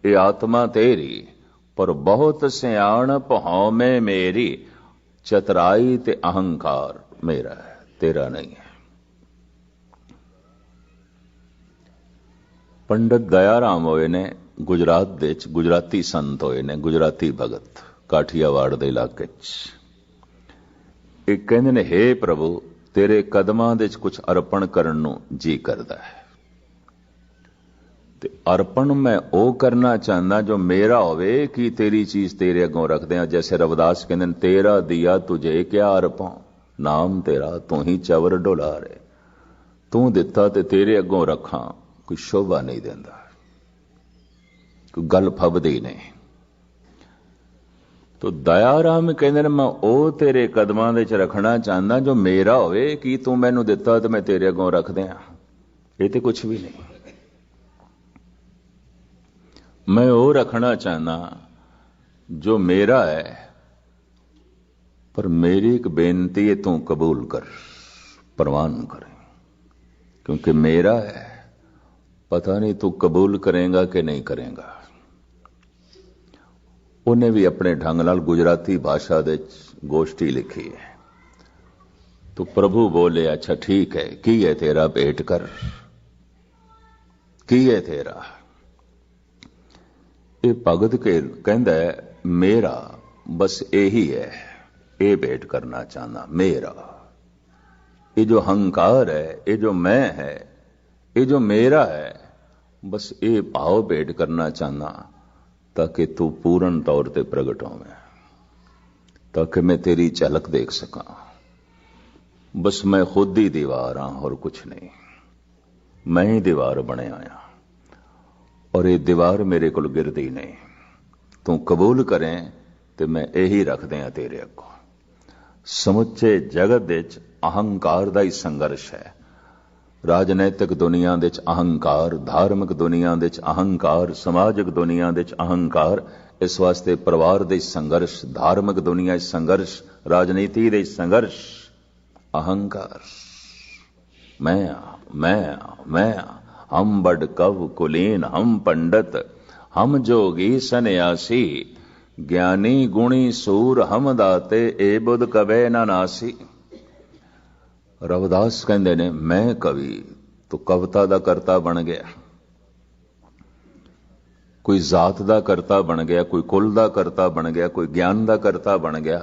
ये आत्मा तेरी, पर बहुत सियाणप हौमे मेरी। चतराई ते अहंकार मेरा है, तेरा नहीं है। पंडित दयाराम होए ने गुजरात दे च, गुजराती संत होए ने, गुजराती भगत काठियावाड़ दे इलाके च। ਇਹ ਕਹਿੰਦੇ ਨੇ हे प्रभु तेरे कदमां ਦੇ ਚ ਕੁਝ ਅਰਪਣ ਕਰਨ ਨੂੰ ਜੀ ਕਰਦਾ ਹੈ ਤੇ ਅਰਪਣ ਮੈਂ ਉਹ ਕਰਨਾ ਚਾਹੁੰਦਾ ਜੋ ਮੇਰਾ ਹੋਵੇ ਕਿ ਤੇਰੀ ਚੀਜ਼ ਤੇਰੇ ਅੱਗੋਂ ਰੱਖਦੇ ਆ। ਜੈਸੇ ਰਵਿਦਾਸ ਕਹਿੰਦੇ ਨੇ ਤੇਰਾ ਦਿਆ ਤੁਝੇ ਕਿਆ ਅਰਪਾਂ, ਨਾਮ ਤੇਰਾ ਤੂੰ ਹੀ ਚਵਰ ਡੋਲਾ ਰੇ। ਤੂੰ ਦਿੱਤਾ ਤੇ ਤੇਰੇ ਅੱਗੋਂ ਰੱਖਾਂ, ਕੋਈ ਸ਼ੋਭਾ ਨਹੀਂ ਦਿੰਦਾ, ਕੋਈ ਗੱਲ ਫੱਬਦੀ ਨਹੀਂ। तो दयाराम कहते हैं मैं ਉਹ तेरे कदमां ਦੇ ਚ ਰੱਖਣਾ ਚਾਹੁੰਦਾ ਜੋ ਮੇਰਾ ਹੋਵੇ ਕਿ ਤੂੰ ਮੈਨੂੰ ਦਿੱਤਾ ਤੇ ਮੈਂ ਤੇਰੇ ਅੱਗੋਂ ਰੱਖ ਦਿਆਂ। ਇਹ ਤੇ ਕੁਝ ਵੀ ਨਹੀਂ। मैं ਉਹ ਰੱਖਣਾ ਚਾਹੁੰਦਾ जो मेरा है, पर मेरी एक बेनती है तू कबूल कर, प्रवान कर, क्योंकि मेरा है, पता नहीं तू कबूल करेगा कि नहीं करेगा। उन्हें भी अपने ढंग नाल गुजराती भाषा दे गोष्ठी लिखी है। तो प्रभु बोले अच्छा ठीक है, की है तेरा भेंट कर, की है तेरा। ये भगत के कहंदा है मेरा बस यही है, ये भेंट करना चाहना मेरा। ये जो अहंकार है, ये जो मैं है, ये जो मेरा है, बस ये भाव भेंट करना चाहना ताकि तू पूर्ण तौर पर प्रगट हो, ताकि मैं तेरी झलक देख सका। बस मैं खुद ही दीवार हाँ और कुछ नहीं। मैं ही दीवार बने आया और ये दीवार मेरे को गिरदी नहीं। तू कबूल करें तो मैं यही रख दें तेरे अगों। समुचे जगत विच अहंकार का ही संघर्ष है। राजनैतिक दुनिया दे च अहंकार, धार्मिक दुनिया दे च अहंकार, समाजिक दुनिया दे च अहंकार। इस वास्ते परिवार दे संघर्ष, धार्मिक दुनिया च संघर्ष, राजनीति दे संघर्ष, अहंकार। मैं हम बड़ कव कुलीन, हम पंडित, हम जोगी सन्यासी, ज्ञानी गुणी सूर हम दाते, ए बुध कवे ना नासी। रविदास कहते ने मैं कवि, तो कविता दा करता बन गया, कोई जात दा करता बन गया, कोई कुल दा करता बन गया, कोई ज्ञान दा करता बन गया,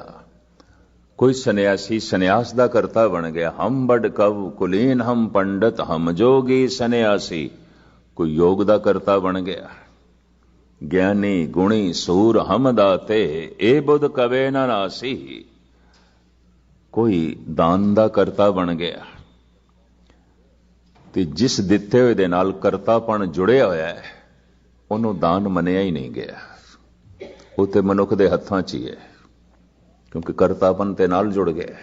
कोई सन्यासी सन्यास दा करता बन गया। हम बड़ कव कुलीन, हम पंडित, हम जोगी सन्यासी, कोई योग दा करता बन गया। ज्ञानी गुणी सूर हम दाते, ए बुध कवे ना नासी, कोई दान दा करता बन गया। ते जिस दिते हुए दे नाल करतापन जुड़िया होया है, ਉਹਨੂੰ ਦਾਨ ਮੰਨਿਆ ਹੀ ਨਹੀਂ ਗਿਆ। ਉਹ ਤੇ ਮਨੁੱਖ ਦੇ ਹੱਥਾਂ 'ਚ ਹੀ ਹੈ, ਕਿਉਂਕਿ ਕਰਤਾਪਨ ਤੇ ਨਾਲ ਜੁੜ ਗਿਆ,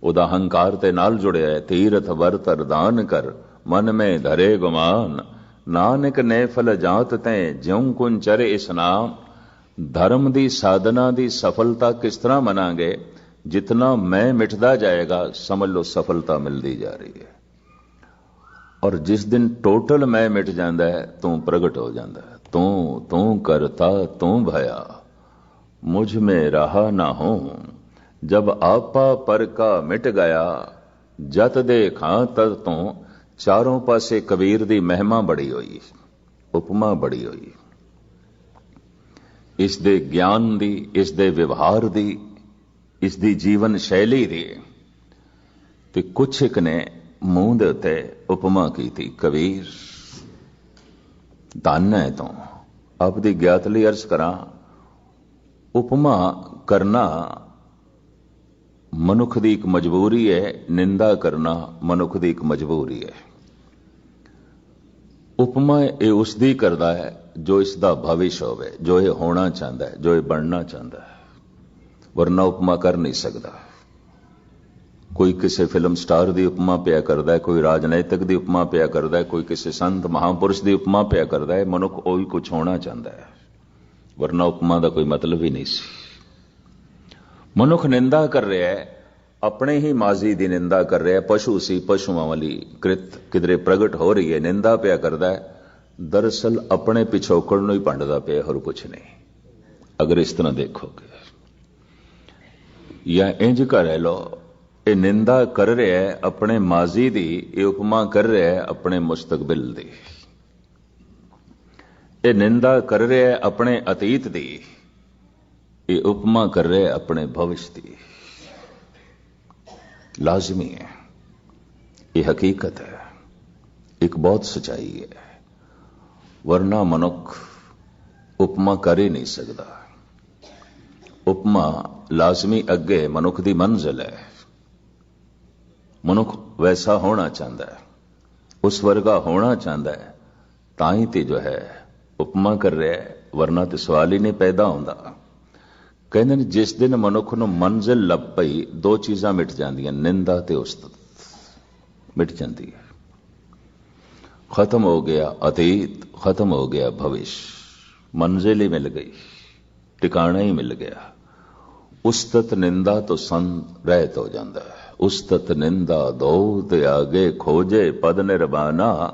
ਉਹਦਾ ਹੰਕਾਰ ਤੇ ਨਾਲ ਜੁੜਿਆ ਹੈ। ਤੀਰਥ ਵਰਤ ਅਰਦਾਨ ਕਰ ਮਨ ਮੈਂ ਧਰੇ ਗੁਮਾਨ, ਨਾਨਕ ਨੇ ਫਲ ਜਾਤ ਤੈ ਜਿਉਂ ਕੁਨ ਚਰੇ ਇਸਨਾਮ। ਧਰਮ ਦੀ ਸਾਧਨਾ ਦੀ ਸਫਲਤਾ ਕਿਸ ਤਰ੍ਹਾਂ ਮਨਾਂਗੇ? ਜਿਤਨਾ ਮੈਂ ਮਿਟਦਾ ਜਾਏਗਾ ਸਮਝ ਲਓ ਸਫਲਤਾ ਮਿਲਦੀ ਜਾ ਰਹੀ ਹੈ। ਔਰ ਜਿਸ ਦਿਨ ਟੋਟਲ ਮੈਂ ਮਿਟ ਜਾਂਦਾ ਹੈ, ਤੂੰ ਪ੍ਰਗਟ ਹੋ ਜਾਂਦਾ ਹੈ। ਤੂੰ ਕਰਤਾ ਤੂੰ ਭਇਆ ਮੁਝ में रहा ना हो, जब आपा पर का मिट गया जत देखा तद तो। ਚਾਰੋਂ ਪਾਸੇ ਕਬੀਰ ਦੀ ਮਹਿਮਾ ਬੜੀ ਹੋਈ, ਉਪਮਾ ਬੜੀ ਹੋਈ, ਇਸ ਦੇ ਗਿਆਨ ਦੀ, ਇਸ ਦੇ ਵਿਵਹਾਰ ਦੀ, ਇਸ ਦੀ ਜੀਵਨ ਸ਼ੈਲੀ ਦੀ। ਤੇ ਕੁਛ ਇੱਕ ਨੇ ਮੂੰਹ ਦੇ ਉੱਤੇ ਉਪਮਾ ਕੀਤੀ। ਕਬੀਰ ਧੰਨ ਹੈ ਤੂੰ। ਆਪਦੀ ਗਿਆਤ ਲਈ ਅਰਜ਼ ਕਰਾਂ, ਉਪਮਾ ਕਰਨਾ ਮਨੁੱਖ ਦੀ ਇੱਕ ਮਜਬੂਰੀ ਹੈ, ਨਿੰਦਾ ਕਰਨਾ ਮਨੁੱਖ ਦੀ ਇੱਕ ਮਜਬੂਰੀ ਹੈ। ਉਪਮਾ ਇਹ ਉਸ ਦੀ ਕਰਦਾ ਹੈ ਜੋ ਇਸ ਦਾ ਭਵਿਸ਼ ਹੋਵੇ, ਜੋ ਇਹ ਹੋਣਾ ਚਾਹੁੰਦਾ ਹੈ, ਜੋ ਇਹ ਬਣਨਾ ਚਾਹੁੰਦਾ ਹੈ, ਵਰਨਾ ਉਪਮਾ ਕਰ ਨਹੀਂ ਸਕਦਾ। ਕੋਈ ਕਿਸੇ ਫਿਲਮ ਸਟਾਰ ਦੀ ਉਪਮਾ ਪਿਆ ਕਰਦਾ ਹੈ, ਕੋਈ ਰਾਜਨੀਤਿਕ ਦੀ ਉਪਮਾ ਪਿਆ ਕਰਦਾ ਹੈ, ਕੋਈ ਕਿਸੇ ਸੰਤ ਮਹਾਂਪੁਰਸ਼ ਦੀ ਉਪਮਾ ਪਿਆ ਕਰਦਾ ਹੈ। ਮਨੁੱਖ ਉਹੀ ਕੁਝ ਹੋਣਾ ਚਾਹੁੰਦਾ ਹੈ, ਵਰਨਾ ਉਪਮਾ ਦਾ ਕੋਈ ਮਤਲਬ ਹੀ ਨਹੀਂ ਸੀ। ਮਨੁੱਖ ਨਿੰਦਾ ਕਰ ਰਿਹਾ ਹੈ, ਆਪਣੇ ਹੀ ਮਾਜ਼ੀ ਦੀ ਨਿੰਦਾ ਕਰ ਰਿਹਾ ਹੈ। ਪਸ਼ੂ ਸੀ, ਪਸ਼ੂਆਂ ਵਾਲੀ ਕ੍ਰਿਤ ਕਿਧਰੇ ਪ੍ਰਗਟ ਹੋ ਰਹੀ ਹੈ, ਨਿੰਦਾ ਪਿਆ ਕਰਦਾ ਹੈ। ਦਰਅਸਲ ਆਪਣੇ ਪਿਛੋਕੜ ਨੂੰ ਹੀ ਭੰਡਦਾ ਪਿਆ, ਹੋਰ ਕੁਛ ਨਹੀਂ। ਅਗਰ ਇਸ ਤਰ੍ਹਾਂ ਦੇਖੋਗੇ ਜਾਂ ਇੰਜ ਕਰ ਲੋ, ਇਹ ਨਿੰਦਾ ਕਰ ਰਿਹਾ ਹੈ ਆਪਣੇ ਮਾਜ਼ੀ ਦੀ, ਇਹ ਉਪਮਾ ਕਰ ਰਿਹਾ ਹੈ ਆਪਣੇ ਮੁਸਤਕਬਿਲ ਦੀ। ਇਹ ਨਿੰਦਾ ਕਰ ਰਿਹਾ ਹੈ ਆਪਣੇ ਅਤੀਤ ਦੀ, ਇਹ ਉਪਮਾ ਕਰ ਰਿਹਾ ਹੈ ਆਪਣੇ ਭਵਿਸ਼ ਦੀ। ਲਾਜ਼ਮੀ ਹੈ, ਇਹ ਹਕੀਕਤ ਹੈ, ਇੱਕ ਬਹੁਤ ਸਚਾਈ ਹੈ, ਵਰਨਾ ਮਨੁੱਖ ਉਪਮਾ ਕਰ ਹੀ ਨਹੀਂ ਸਕਦਾ। ਉਪਮਾ ਲਾਜ਼ਮੀ ਅੱਗੇ ਮਨੁੱਖ ਦੀ ਮੰਜ਼ਿਲ ਹੈ। ਮਨੁੱਖ ਵੈਸਾ ਹੋਣਾ ਚਾਹੁੰਦਾ ਹੈ, ਉਸ ਵਰਗਾ ਹੋਣਾ ਚਾਹੁੰਦਾ ਹੈ, ਤਾਂ ਹੀ ਤੇ ਜੋ ਹੈ ਉਪਮਾ ਕਰ ਰਿਹਾ ਹੈ, ਵਰਨਾ ਤੇ ਸਵਾਲ ਹੀ ਨਹੀਂ ਪੈਦਾ ਹੁੰਦਾ। ਕਹਿੰਦੇ ਨੇ ਜਿਸ ਦਿਨ ਮਨੁੱਖ ਨੂੰ ਮੰਜ਼ਿਲ ਲੱਭ ਪਈ, ਦੋ ਚੀਜ਼ਾਂ ਮਿਟ ਜਾਂਦੀਆਂ, ਨਿੰਦਾ ਤੇ ਉਸਤਤ ਮਿਟ ਜਾਂਦੀ ਹੈ। ਖਤਮ ਹੋ ਗਿਆ ਅਤੀਤ, ਖਤਮ ਹੋ ਗਿਆ ਭਵਿਸ਼, ਮੰਜ਼ਿਲ ਹੀ ਮਿਲ ਗਈ, ਟਿਕਾਣਾ ਹੀ ਮਿਲ ਗਿਆ। ਉਸਤਤ ਨਿੰਦਾ ਤੋਂ ਸੰਤ ਰਹਿਤ ਹੋ ਜਾਂਦਾ ਹੈ। ਉਸਤਤ ਨਿੰਦਾ ਦੋ ਤੇ ਆਗੇ ਖੋਜੇ ਪਦ ਨਿਰਵਾਨਾ,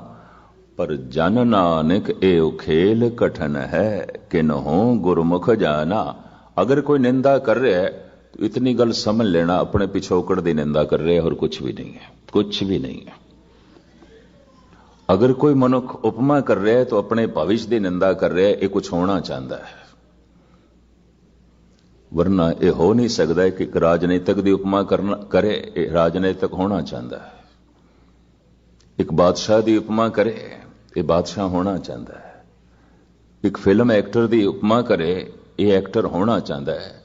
ਪਰ ਜਨ ਨਾਨਕ ਇਹ ਖੇਲ ਕਠਨ ਹੈ ਕਿਨਹੋਂ ਗੁਰਮੁਖ ਜਾਣਾ। ਅਗਰ ਕੋਈ ਨਿੰਦਾ ਕਰ ਰਿਹਾ ਹੈ ਤਾਂ ਇਤਨੀ ਗੱਲ ਸਮਝ ਲੈਣਾ, ਆਪਣੇ ਪਿਛੋਕੜ ਦੀ ਨਿੰਦਾ ਕਰ ਰਿਹਾ, ਹੋਰ ਕੁਛ ਵੀ ਨਹੀਂ ਹੈ, ਕੁਛ ਵੀ ਨਹੀਂ ਹੈ। ਅਗਰ ਕੋਈ ਮਨੁੱਖ ਉਪਮਾ ਕਰ ਰਿਹਾ ਹੈ ਤਾਂ ਆਪਣੇ ਭਵਿਸ਼ ਦੀ ਨਿੰਦਾ ਕਰ ਰਿਹਾ ਹੈ, ਇਹ ਕੁਛ ਹੋਣਾ ਚਾਹੁੰਦਾ ਹੈ। ਵਰਨਾ ਇਹ ਹੋ ਨਹੀਂ ਸਕਦਾ ਕਿ ਇੱਕ ਰਾਜਨੀਤਿਕ ਦੀ ਉਪਮਾ ਕਰੇ, ਇਹ ਰਾਜਨੀਤਿਕ ਹੋਣਾ ਚਾਹੁੰਦਾ ਹੈ। ਇੱਕ ਬਾਦਸ਼ਾਹ ਦੀ ਉਪਮਾ ਕਰੇ, ਇਹ ਬਾਦਸ਼ਾਹ ਹੋਣਾ ਚਾਹੁੰਦਾ ਹੈ। ਇੱਕ ਫਿਲਮ ਐਕਟਰ ਦੀ ਉਪਮਾ ਕਰੇ, ਇਹ ਐਕਟਰ ਹੋਣਾ ਚਾਹੁੰਦਾ ਹੈ।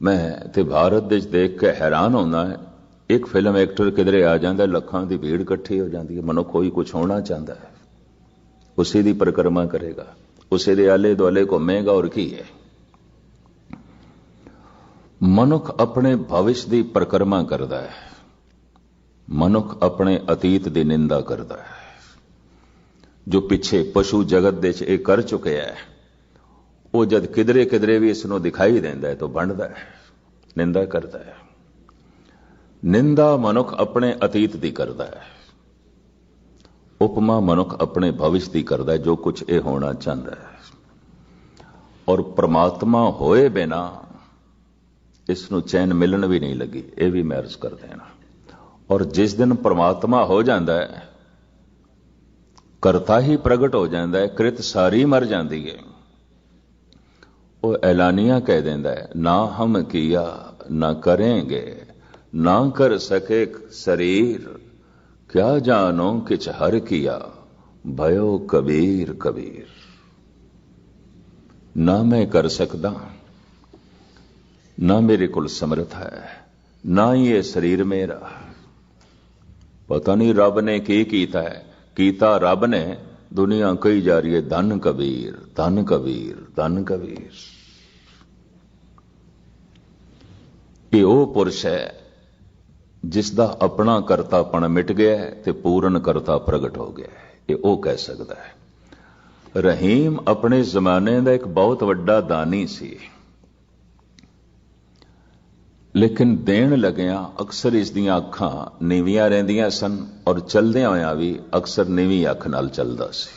ਮੈਂ ਤੇ ਭਾਰਤ ਵਿੱਚ ਦੇਖ ਕੇ ਹੈਰਾਨ ਹੁੰਦਾ ਹੈ, ਇੱਕ ਫਿਲਮ ਐਕਟਰ ਕਿਧਰੇ ਆ ਜਾਂਦਾ, ਲੱਖਾਂ ਦੀ ਭੀੜ ਇਕੱਠੀ ਹੋ ਜਾਂਦੀ ਹੈ। ਮਨੁੱਖ ਕੋਈ ਕੁਛ ਹੋਣਾ ਚਾਹੁੰਦਾ ਹੈ, ਉਸੇ ਦੀ ਪਰਿਕਰਮਾ ਕਰੇਗਾ, ਉਸੇ ਦੇ ਆਲੇ ਦੁਆਲੇ ਘੁੰਮੇਗਾ, ਔਰ ਕੀ ਹੈ। ਮਨੁੱਖ ਆਪਣੇ ਭਵਿਸ਼ ਦੀ ਪਰਿਕਰਮਾ ਕਰਦਾ ਹੈ, ਮਨੁੱਖ ਆਪਣੇ ਅਤੀਤ ਦੀ ਨਿੰਦਾ ਕਰਦਾ ਹੈ। ਜੋ ਪਿੱਛੇ ਪਸ਼ੂ ਜਗਤ ਦੇ 'ਚ ਇਹ ਕਰ ਚੁੱਕਿਆ ਹੈ, ਉਹ ਜਦ ਕਿਧਰੇ ਕਿਧਰੇ ਵੀ ਇਸ ਨੂੰ ਦਿਖਾਈ ਦਿੰਦਾ ਹੈ ਤਾਂ ਵੰਡਦਾ ਹੈ, ਨਿੰਦਾ ਕਰਦਾ ਹੈ। ਨਿੰਦਾ ਮਨੁੱਖ ਆਪਣੇ ਅਤੀਤ ਦੀ ਕਰਦਾ ਹੈ, ਉਪਮਾ ਮਨੁੱਖ ਆਪਣੇ ਭਵਿਸ਼ ਦੀ ਕਰਦਾ ਹੈ, ਜੋ ਕੁਝ ਇਹ ਹੋਣਾ ਚਾਹੁੰਦਾ ਹੈ। ਔਰ ਪ੍ਰਮਾਤਮਾ ਹੋਏ ਬਿਨਾ ਇਸ ਨੂੰ ਚੈਨ ਮਿਲਣ ਵੀ ਨਹੀਂ ਲੱਗੀ, ਇਹ ਵੀ ਮੈਂ ਅਰਜ਼ ਕਰ ਦੇਣਾ। ਔਰ ਜਿਸ ਦਿਨ ਪ੍ਰਮਾਤਮਾ ਹੋ ਜਾਂਦਾ ਹੈ, ਕਰਤਾ ਹੀ ਪ੍ਰਗਟ ਹੋ ਜਾਂਦਾ ਹੈ, ਕ੍ਰਿਤ ਸਾਰੀ ਮਰ ਜਾਂਦੀ ਹੈ। ਉਹ ਐਲਾਨੀਆਂ ਕਹਿ ਦਿੰਦਾ ਹੈ, ਨਾ ਹਮ ਕੀਆ ਨਾ ਕरेंगे, ਨਾ ਕਰ ਸਕੇ ਸਰੀਰ, ਕਿਆ ਜਾਨੋ ਕਿਛ ਹਰ ਕੀਆ, भयो ਕਬੀਰ ਕਬੀਰ। ਨਾ ਮੈਂ ਕਰ ਸਕਦਾ, ਨਾ ਮੇਰੇ ਕੋਲ ਸਮਰਥ ਹੈ, ਨਾ ਹੀ ਇਹ ਸਰੀਰ ਮੇਰਾ। ਪਤਾ ਨਹੀਂ ਰੱਬ ਨੇ ਕੀ ਕੀਤਾ ਹੈ, ਕੀਤਾ ਰੱਬ ਨੇ, दुनिया कही जा रही है धन कबीर, धन कबीर, धन कबीर। ये वो पुरुष है जिसका अपना करतापन मिट गया है ते पूर्ण करता प्रगट हो गया है। ये वो कह सकता है। रहीम अपने जमाने का एक बहुत वड्डा दानी सी, लेकिन देन लग्या अक्सर इसदियां अखां नीवियां रहिंदियां सन और चलदियां होयां भी अक्सर नीवी अख नाल चलदा सी।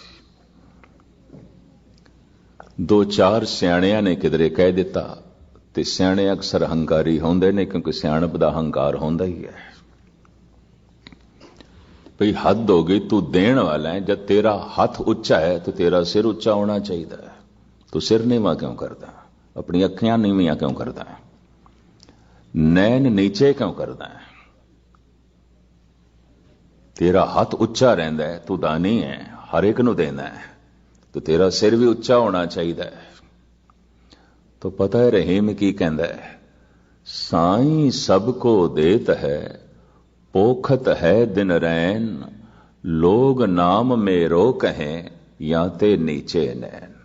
दो चार सियाणियां ने किधरे कह दिता, ते सियाणे अक्सर हंकारी होंदे ने, क्योंकि सियाणप दा हंकार होंदा ही है। भई हद हो गई, तू देण वाला है, जब तेरा हाथ उच्चा है तो तेरा सिर उच्चा होना चाहिए। तू सिर नीवा क्यों करदा? अपनी अखियां नीवियां क्यों करदा है? नैन नीचे क्यों करदा है? तेरा हाथ उच्चा रहिंदा है, तू दानी है, हर एक नूं देंदा है, तो तेरा सिर भी उच्चा होना चाहिए। तो पता है रहीम की कहंदा है, साईं सबको देत है, पोखत है दिन रैन, लोग नाम मेरो कहें, या ते नीचे नैन।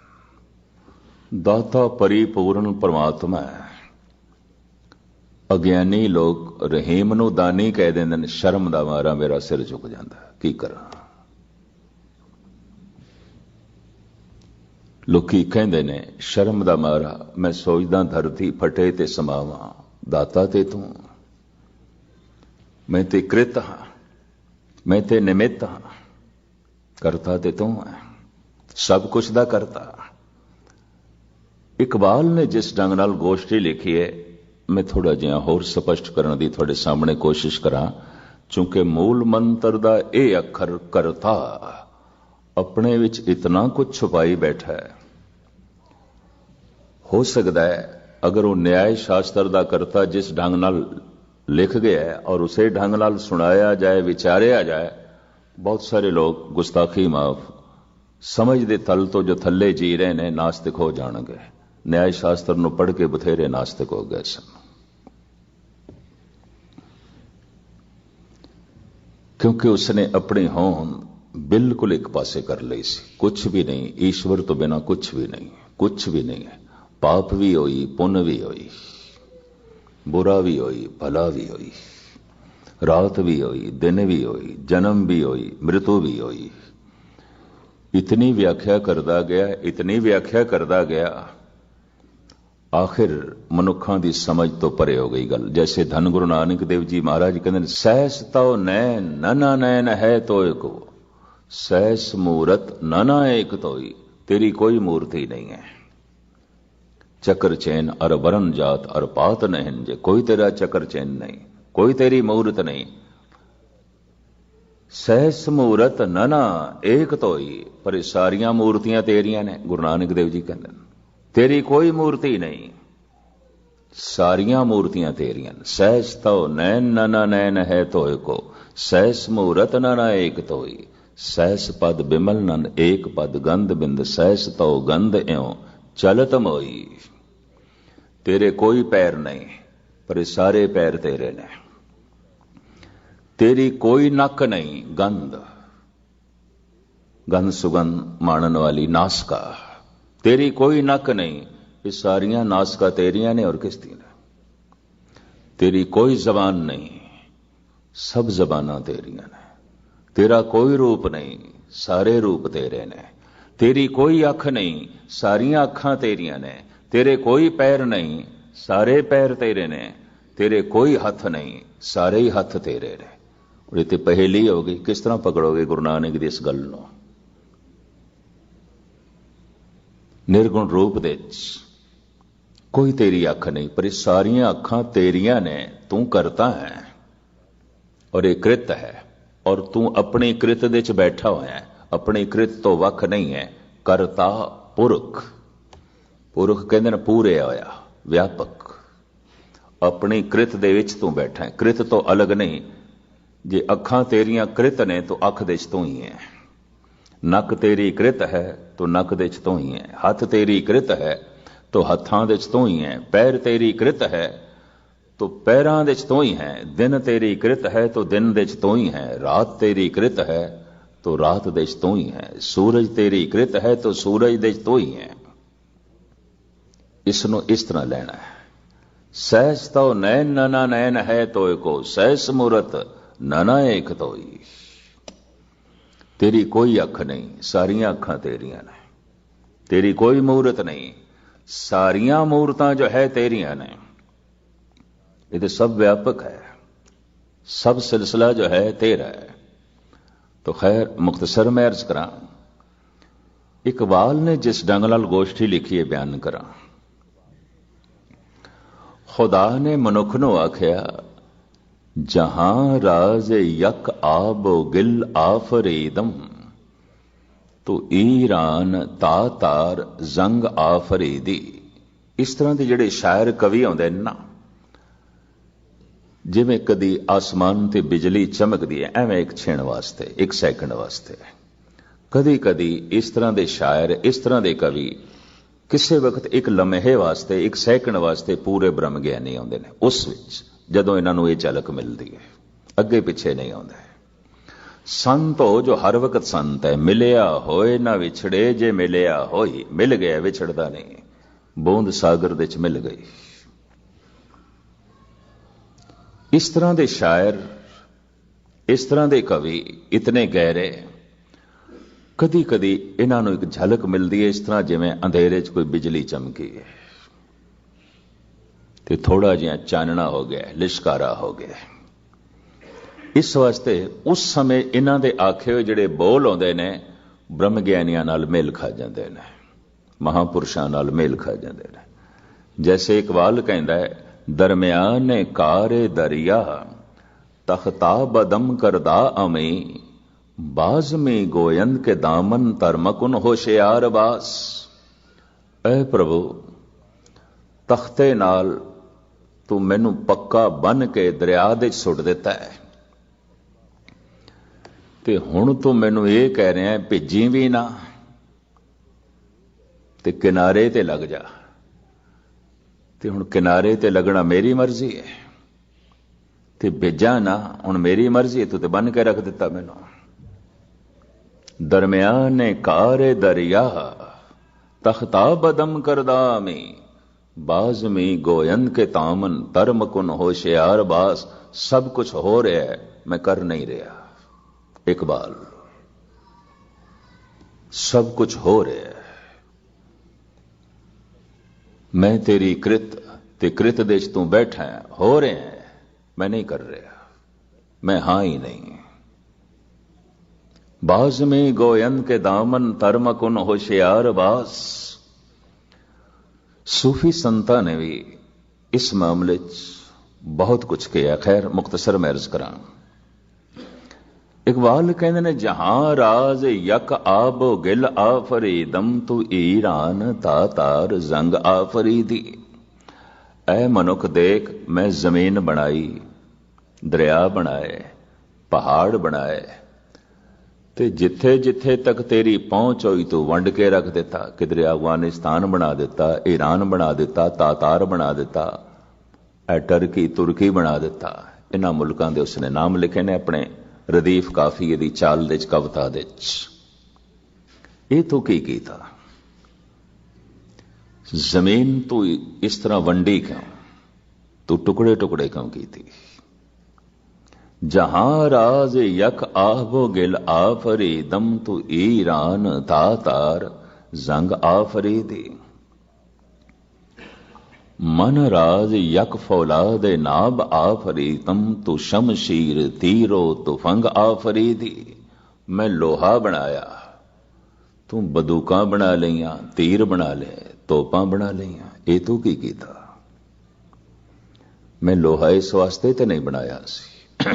दाता परिपूर्ण परमात्मा है। अज्ञानी लोग रहीम नूं दानी कह देंदे ने, शर्म दा मारा मेरा सिर झुक जांदा, की करा। लोकी कहंदे ने शर्म दा मारा मैं सोचदा धरती फटे ते समावां, दाता ते तू, मैं ते कृत हां, मैं ते निमित्त हां, करता ते तू है, सब कुछ दा करता। इकबाल ने जिस ढंग नाल गोष्ठी लिखी है, मैं थोड़ा जिहा होर स्पष्ट करने की थोड़े सामने कोशिश करा, चूंकि मूल मंत्र दा यह अखर करता अपने विच इतना कुछ छुपाई बैठा है। हो सकता है अगर वो न्याय शास्त्र दा करता जिस ढंग नाल लिख गया है और उसे ढंग नाल सुनाया जाए, विचारिया जाए, बहुत सारे लोग गुस्ताखी माफ समझ दे तल तो जो थले जी रहे ने नास्तिक हो जाणगे। न्याय शास्त्र नूं पढ़ के बथेरे नास्तिक हो गए सन, क्योंकि उसने अपनी होंद बिल्कुल एक पासे कर ली सी। कुछ भी नहीं, ईश्वर तो बिना कुछ भी नहीं, कुछ भी नहीं है। पाप भी होई, पुण्य भी होई, बुरा भी होई, भला भी होई, रात भी होई, दिन भी होई, जन्म भी होई, मृत्यु भी होई। इतनी व्याख्या करदा गया, इतनी व्याख्या करदा गया, आखिर मनुखा की समझ तो परे हो गई गल। जैसे धन गुरु नानक देव जी महाराज कहते, सहस तो नैन नना नैन है तो एक, सहस मूरत नना एक तोई, तेरी कोई मूर्ति नहीं है। चक्र चैन अर वरण जात अर पात नहन, जे कोई तेरा चक्र चैन नहीं, कोई तेरी मूर्त नहीं। सहस मूरत नना एक तोई, पर सारियां मूर्तियां तेरियां ने। गुरु नानक देव जी कहते तेरी कोई मूर्ति नहीं, सारियां मूर्तियां तेरियां। सहस तो नैन नना नैन है तो को, सहस मूरत नना एक तोई, सहस पद बिमल नन एक पद गंध बिंद, सहस तो गंध एवं चलत मोई। तेरे कोई पैर नहीं, पर सारे पैर तेरे ने। तेरी कोई नक नहीं, गंध गंध सुगंध माणन वाली नासका, तेरी कोई नक नहीं, ये सारियां नासका तेरियां ने और किसती ने। तेरी कोई जबान नहीं, सब जबाना तेरियां ने। तेरा कोई रूप नहीं, सारे रूप तेरे ने। तेरी कोई अख नहीं, सारियां अखां तेरियां ने। तेरे कोई पैर नहीं, सारे पैर तेरे ने। तेरे कोई हथ नहीं, सारे ही हथ तेरे ने। और इतनी पहेली होगी, किस तरह पकड़ोगे गुरु नानक दी इस गल नूं? निर्गुण रूप दे कोई तेरी अख नहीं, पर सारियां अखां तेरियां ने। तू करता है और ये कृत है, और तू अपनी कृत दे च बैठा होया है। अपनी कृत तो वख नहीं है। करता पुरख, पुरख कहते ने पूरे होया, व्यापक। अपनी कृत दे विच तू बैठा है, कृत तो अलग नहीं। जे अखां तेरियां कृत ने तो अख दे च तू ही है। नक तेरी कृत है तो नक दे च तू ही है। हथ तेरी कृत है तो हथां दे च तू ही है। पैर तेरी कृत है तो पैरां दे च तू ही है। दिन तेरी कृत है तो दिन दे च तू ही है। रात तेरी कृत है तो रात देश तू ही है, सूरज तेरी कृत है तो सूरज देश तू ही है। इसनों इस तरह लेना है। सहज तो नैन नना नैन है तो एको, सहस मूरत नना एक तो ही। तेरी कोई अख नहीं, सारियां अखां तेरियां ने। तेरी कोई मूरत नहीं, सारियां मूरतां जो है तेरियां ने। ये तो सब व्यापक है, सब सिलसिला जो है तेरा है। तो खैर मुख्तसर में अर्ज करा, इकबाल ने जिस ढंग नाल गोष्ठी लिखी है बयान करा। खुदा ने मनुख नूं आख्या, जहां राज यक आबो गिल आफरीदम, तो ईरान तातार जंग आफरीदी। इस तरह के जिहड़े शायर कवि आउंदे ने ना, जिवें कदी आसमान ते बिजली चमकदी है, एवें एक छिण वास्ते, एक सैकंड वास्ते। कदी कदी इस तरह के शायर, इस तरह के कवि किसी वक्त एक लम्हे वास्ते, एक सैकंड वास्ते पूरे ब्रह्म ज्ञानी आउंदे ने। उस विच जदों इन्हां नूं इह झलक मिलदी है, अगे पिछे नहीं आउंदा। संत हो जो हर वक्त संत है, मिलिया होए ना विछड़े, जे मिलिया होई, मिल गया विछड़दा नहीं। बूंद सागर दे च मिल गई। इस तरह के शायर, इस तरह के कवि इतने गहरे, कदी कदी इन्हां नूं एक झलक मिलती है, इस तरह जिवें अंधेरे च कोई बिजली चमकी है ते थोड़ा जिहा चानना हो गया, लिशकारा हो गया। इस वास्ते उस समय इन्हां दे आखे होए जिहड़े बोल आउंदे ने, ब्रह्म ज्ञानियां नाल मेल खा जांदे ने, महापुरुषां नाल मेल खा जांदे ने। जैसे इकबाल कहंदा है, दरमियाने कारे दरिया तख्ता बदम करदा अमी, बाज में गोयंद के दामन तरमकुन होशियार बास। ऐ प्रभु, तख्ते नाल तू मैनू पक्का बन के दरिया दे सुट दिता है, ते हुण तू मैनू ये कह रहा है भिजी भी ना ते किनारे ते लग जा। ते हुण किनारे ते लगना मेरी मर्जी है, ते भिजा ना हुण मेरी मर्जी है, तू ते बन के रख दिता मैनू। दरमियाने कारे दरिया तख्ता बदम करदामी, बाज में गोयंद के तामन तरमकुन होशियार बास। सब कुछ हो रहा है, मैं कर नहीं रहा। इकबाल, सब कुछ हो रहा है, मैं तेरी कृत ते कृत देश तू बैठा है, हो रहे हैं, मैं नहीं कर रहा, मैं हां ही नहीं। बाज में गोयंद के दामन तरमकुन होशियार बास। सूफी संता ने भी इस मामले बहुत कुछ किया। खैर मुख्तसर में अर्ज करा, इकबाल कहते ने, जहां राज यक आबो गिल आफरीदम, तू ईरान तातार जंग आफरीदी। ऐ मनुख देख, मैं जमीन बनाई, दरिया बनाए, पहाड़ बनाए, ते जिथे जिथे तक तेरी पहुंच हुई तू वंड के रख दिता। किधरे अफगानिस्तान बना दिता, ईरान बना दिता, तातार बना दिता, टर्की तुर्की बना दिता। इन्हां मुल्कां दे उसने नाम लिखे ने अपने रदीफ काफिए दी चाल दे कविता दे। ये तू की कीता? जमीन तू इस तरह वंडी क्यों, तू टुकड़े टुकड़े क्यों की थी? जहां राज यक आबो गिल आफरीदम, तू ईरान तातार जंग आफरीदी। मन राज यक फौलाद नाब आफरीदम, तू शमशीर तीरो तुफंग आफरीदी। मैं लोहा बनाया, तू बंदूकां बना लिया, तीर बना ले, तोपां बना लिया। ये तू की कीता? मैं लोहा इस वास्ते ते नहीं बनाया सी,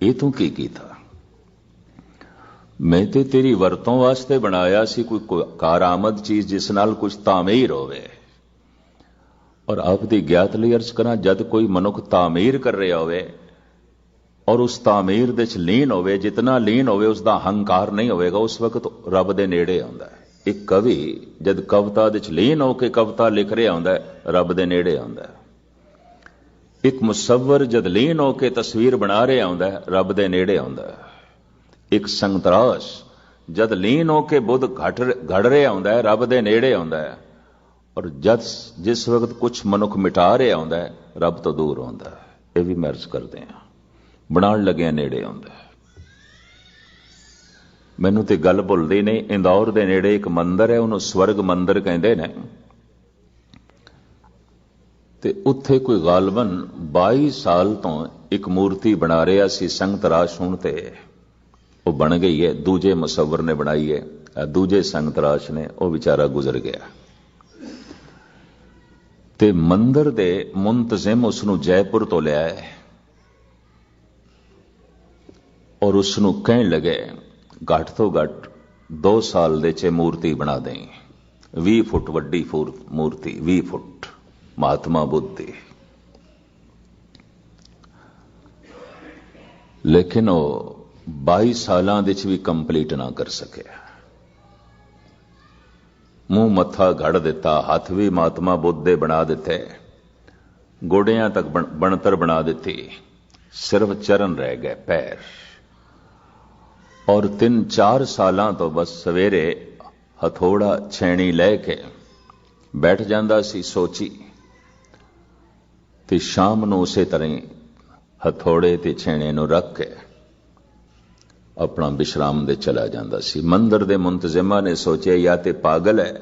ये तू की कीता? मैं ते तेरी वरतों वास्ते बनाया सी, कोई कारामद चीज जिस नाल कुछ तामीर होवे। और आप दी ज्ञात लई अर्ज करा, जद कोई मनुख तामीर कर रहा होवे और उस तामीर दे च लीन होवे, जितना लीन होवे उसका हंकार नहीं होवेगा, उस वक्त रब दे नेड़े आउंदा है। एक कवि जद कविता दे च लीन होके कविता लिख रहा होंदा है, रब दे नेड़े आउंदा है। एक मुसव्वर जद लीन होके तस्वीर बना रहा होंदा है, रब दे नेड़े आउंदा है। एक संतराश जद लीन होके बुद्ध घड़ रहा आउंदा है, रब दे नेड़े आउंदा है, और जद जिस वक्त कुछ मनुख मिटा रहा आउंदा है, रब तो दूर आउंदा है। ये भी महर्ज करते हैं, बनाण लगे नेड़े आउंदा है। मैनू तो गल भुलदी नहीं, इंदौर दे नेड़े एक मंदिर है, उन्होंने स्वर्ग मंदिर कहते हैं, ते उत्थे कोई गालबन 22 साल तो एक मूर्ति बना रहा सी। संगत राश होण ते वो बन गई है, दूजे मुसव्वर ने बनाई है, दूजे संगत राश ने वो बेचारा गुजर गया। ते मंदिर दे मुंतजिम उसनू जयपुर तो लिया है और उसनू कहण लगे घट तो घट 2 साल दे च मूर्ति बना दें, 20 फुट वड्डी मूर्ति, 20 फुट महात्मा बुद्ध दी। लेकिन वो 22 सालां दे च भी कंप्लीट ना कर सके। मुंह मत्था घड़ दिता, हाथ भी महात्मा बुद्ध दे बना दिते, गोडियां तक बनतर बना दी, सिर्फ चरण रह गए, पैर। और 3-4 सालां तो बस सवेरे हथौड़ा छैणी लैके बैठ जांदा सी सोची, ते शाम नूं उसे तरह हथौड़े ते छैणे नूं रख के अपना विश्राम दे चला जांदा सी। मंदिर दे मुंतजिमा ने सोचा या ते पागल है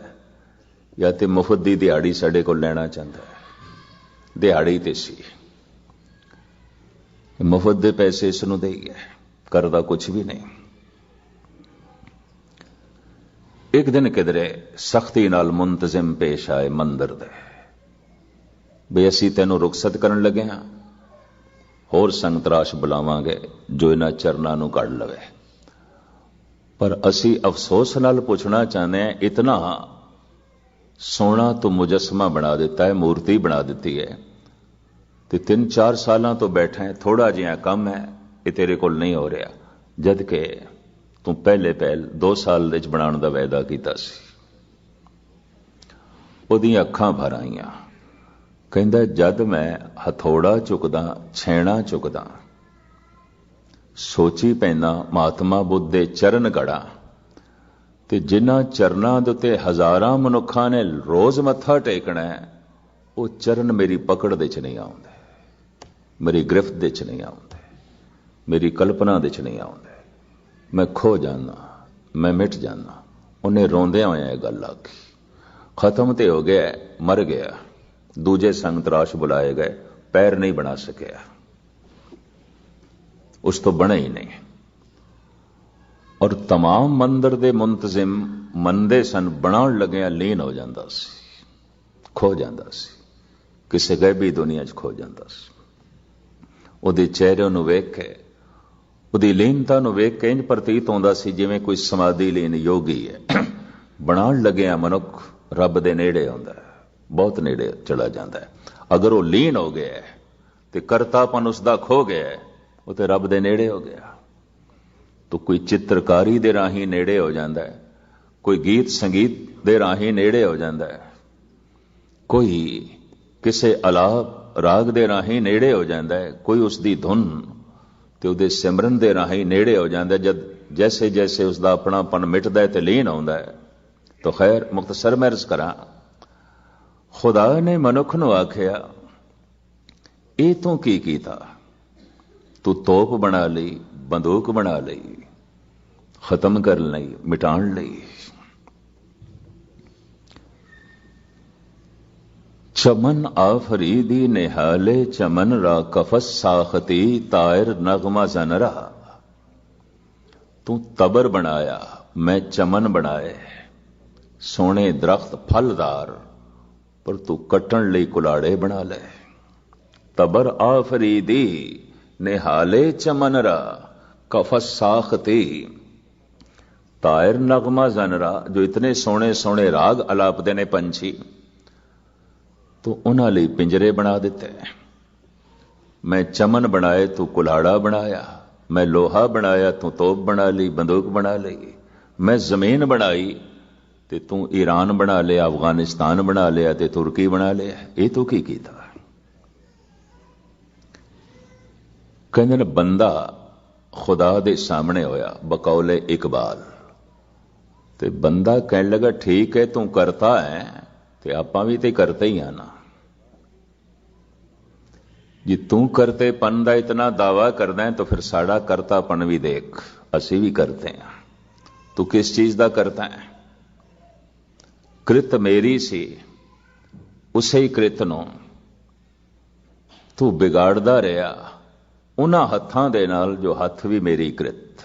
या ते मुफ्त दी दिहाड़ी साडे कोल लेना चाहता है। दिहाड़ी ते सी, मुफ्त दे पैसे इसनू दे गए, करदा कुछ भी नहीं। एक दिन किधरे सख्ती नाल मुंतजिम पेश आए मंदिर दे, बे असी तेनू रुखसत करन लगे हां, होर संगतराश बुलावांगे जो इन्हां चरनां नूं कढ लवे। पर असी अफसोस नाल पुछना चाहते हैं, इतना सोना तो मुजस्मा बना दिता है, मूर्ति बना दी है, तो 3-4 सालां तो बैठा है, थोड़ा जिहा कम है, ये तेरे कोल नहीं हो रहा, जद के तू पहले 2 साल दे बनाने दा वायदा कीता सी। ओदियां अखां भर आईयां, कहंदा जद मैं हथौड़ा चुकदा, छैणा चुकदा, सोची पैना महात्मा बुद्ध दे चरण गड़ा, ते जिन्हां चरनां दे उत्ते हज़ारां मनुखां ने रोज मत्था टेकना है, वो चरण मेरी पकड़ दे च नहीं आउंदे, मेरी गिरफ्त दे च नहीं आउंदे, मेरी कल्पना दे च नहीं आउंदे। मैं खो जाना, मैं मिट जाना। उन्हें रोंदे होया गल आखी, खत्म ते हो गया, मर गया। दूजे संगतराश बुलाए गए, पैर नहीं बना सकिया, उस तो बने ही नहीं। और तमाम मंदिर दे मुंतजिम मंदे सन, बनाण लगे लीन हो जांदा सी, खो जांदा सी, किसी गैबी दुनिया च खो जांदा सी। उहदे चेहरे नूं वेख के, उहदी लीनता नूं वेख के इंज प्रतीत होंदा सी जिवें कोई समाधि लीन योगी है। बनाण लगे मनुख रब दे नेड़े आउंदा है, बहुत नेड़े चला जाता है। अगर वो लीन हो गया है तो करतापन उसका खो गया है, वो तो रब दे नेड़े हो गया। तो कोई चित्रकारी दे राही नेड़े हो जाता है, कोई गीत संगीत दे राही नेड़े हो जाता है, कोई किसे अलाप राग दे राही नेड़े हो जाता है, कोई उसकी धुन ते उहदे सिमरन दे राही नेड़े हो जाता है। जब जैसे जैसे उसका अपनापन मिटदा है ते लीन आउंदा है। तो खैर मुख्तसर मैं अर्ज करा, खुदा ने मनुख नूं आखिया ये तू की कीता, तू तोप बना लई, बंदूक बना लई, खत्म कर लई, मिटाण लई। चमन आफरीदी निहाले चमन रा कफस साखती तायर नगमा जनरा। तू तबर बनाया, मैं चमन बनाए, सोने दरख्त फलदार, पर तू कट्टण लई कुलाड़े बना ले। तबर आफरीदी निहाले चमन रा कफस साखती तायर नगमा जनरा। जो इतने सोने सोने राग अलापदे ने पंछी, तो उन्हां लई पिंजरे बना दिते। मैं चमन बनाए, तू कुल्हाड़ा बनाया, मैं लोहा बनाया, तू तोप बना ली, बंदूक बना ली। मैं जमीन बनाई ते तू ईरान बना लिया, अफगानिस्तान बना लिया, ते तुर्की बना लिया। ये तू की कीता? कहंदे ने बंदा खुदा दे सामने होया बकौले इकबाल। ते बंदा कहने लगा ठीक है तू करता है ते आपां भी ते करते ही हैं ना। जे तू करतेपन का इतना दावा करदा है तो फिर साड़ा करतापन भी देख, असी भी करते हैं। तू किस चीज का करता है? कृत मेरी सी, उसे ही कृत नूं तू बिगाड़दा रहा उन्हां हत्थां दे नाल जो हथ भी मेरी कृत,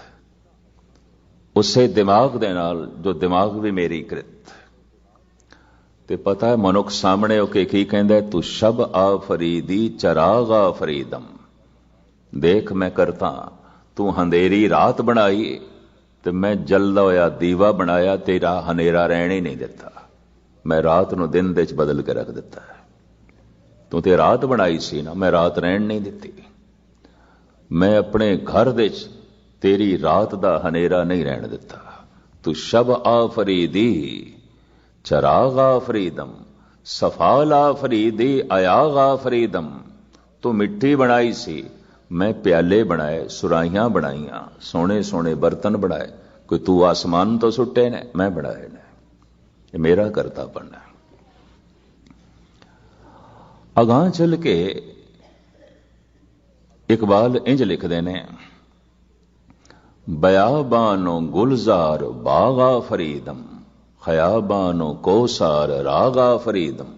उसे दिमाग दे नाल जो दिमाग भी मेरी कृत। ते पता है मनुख सामने होके की कहंदा, तू शब आफरीदी चराग आफरीदम। देख मैं करता, तू अंधेरी रात बनाई ते मैं जलदा होया दीवा बनाया, तेरा हनेरा रहन ही नहीं दिता। मैं रात नूं दिन दे च बदल के रख दिता है। तू ते रात बनाई सी ना, मैं रात रहन नहीं दिती। मैं अपने घर दे च तेरी रात दा हनेरा नहीं रहन दिता। तू शब आफरीदी चराग आफरीदम, सफाल आफरीदी अयाग आफरीदम। तू मिट्टी बनाई सी, मैं प्याले बनाए, सुराहियां बनाईयां, सोने सोने बर्तन बनाए। कोई तू आसमान तो सुट्टे ने, मैं बनाए ने। ये मेरा करतापन है। अगां चल के इकबाल इंज लिखदे ने, बयाबानो गुलजार बागा फरीदम, खयाबानो कोसार रागा फरीदम।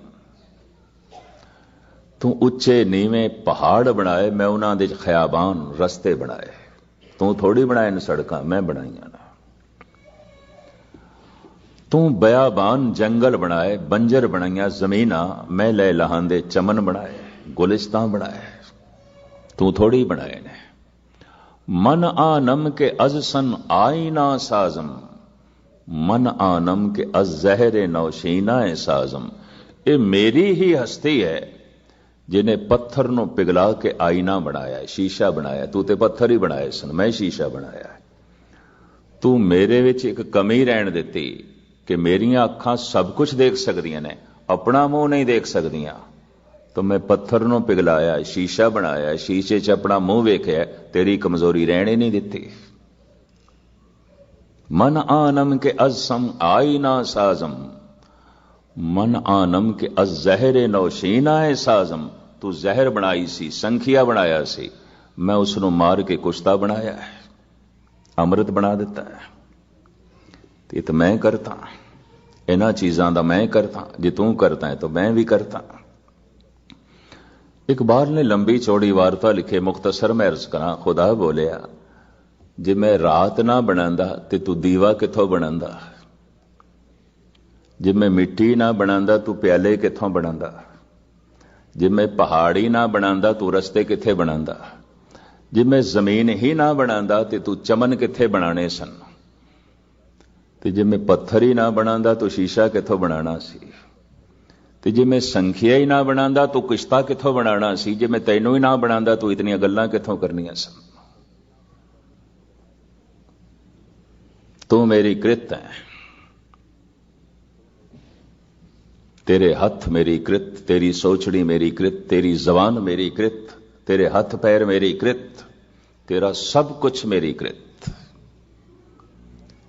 तू उच्चे नीवें पहाड़ बनाए, मैं उन्हां दे खयाबान रस्ते बनाए। तू थोड़ी बनाए न सड़कां, मैं बनाईयां ना। तू बयाबान जंगल बनाए, बंजर बनाईयां जमीना, मैं लै लहांदे चमन बनाए, गुलिस्तां बनाए। तू थोड़ी बनाए ने। मन आनम के अजसन आईना साजम, मन आनम के अज जहरे नौशीना साजम। ये मेरी ही हस्ती है जिन्हें पत्थर नूं पिघला के आईना बनाया, शीशा बनाया। तू ते पत्थर ही बनाए सन, मैं शीशा बनाया। तू मेरे विच एक कमी रहन दिती कि मेरियां अखां सब कुछ देख सकदियां ने, अपना मुंह नहीं देख सकदियां। तो मैं पत्थर नूं पिघलाया, शीशा बनाया, शीशे च अपना मुंह वेख्या, तेरी कमजोरी रहने नहीं दिती। मन आनम के अजसम आईना साजम, मन आनम के अज जहरे नौशीना है साजम। तू जहर बनाई सी, संखिया बनाया सी, मैं उसनों मार के कुश्ता बनाया है, अमृत बना दिता है। ये तो मैं करता, इन्हां चीजां दा मैं करता। जे तू करता है तो मैं भी करता। इकबाल ने लंबी चौड़ी वार्ता लिखे, मुख्तसर मैं अर्ज करा। खुदा बोलिया, जे मैं रात ना बनांदा ते तू दीवा किथों बनांदा? जे मैं मिट्टी ना बनांदा तू प्याले किथों बनांदा? जे मैं पहाड़ी ना बनांदा तू रस्ते किथे बनांदा? जे मैं जमीन ही ना बनांदा ते तू चमन किथे बनाने सन? ते जे मैं पत्थर ही ना बनांदा तो शीशा किथों बनाना सी? ते जे मैं संखिया ही ना बनांदा तो किश्ता किथों बनाना सी? जे मैं तैनू ही ना बनांदा तो इतनियां गल्लां किथों करनियां सन? तू मेरी कृत है, तेरे हथ मेरी कृत, तेरी सोचड़ी मेरी कृत, तेरी जबान मेरी कृत, तेरे हथ पैर मेरी कृत, तेरा सब कुछ मेरी कृत।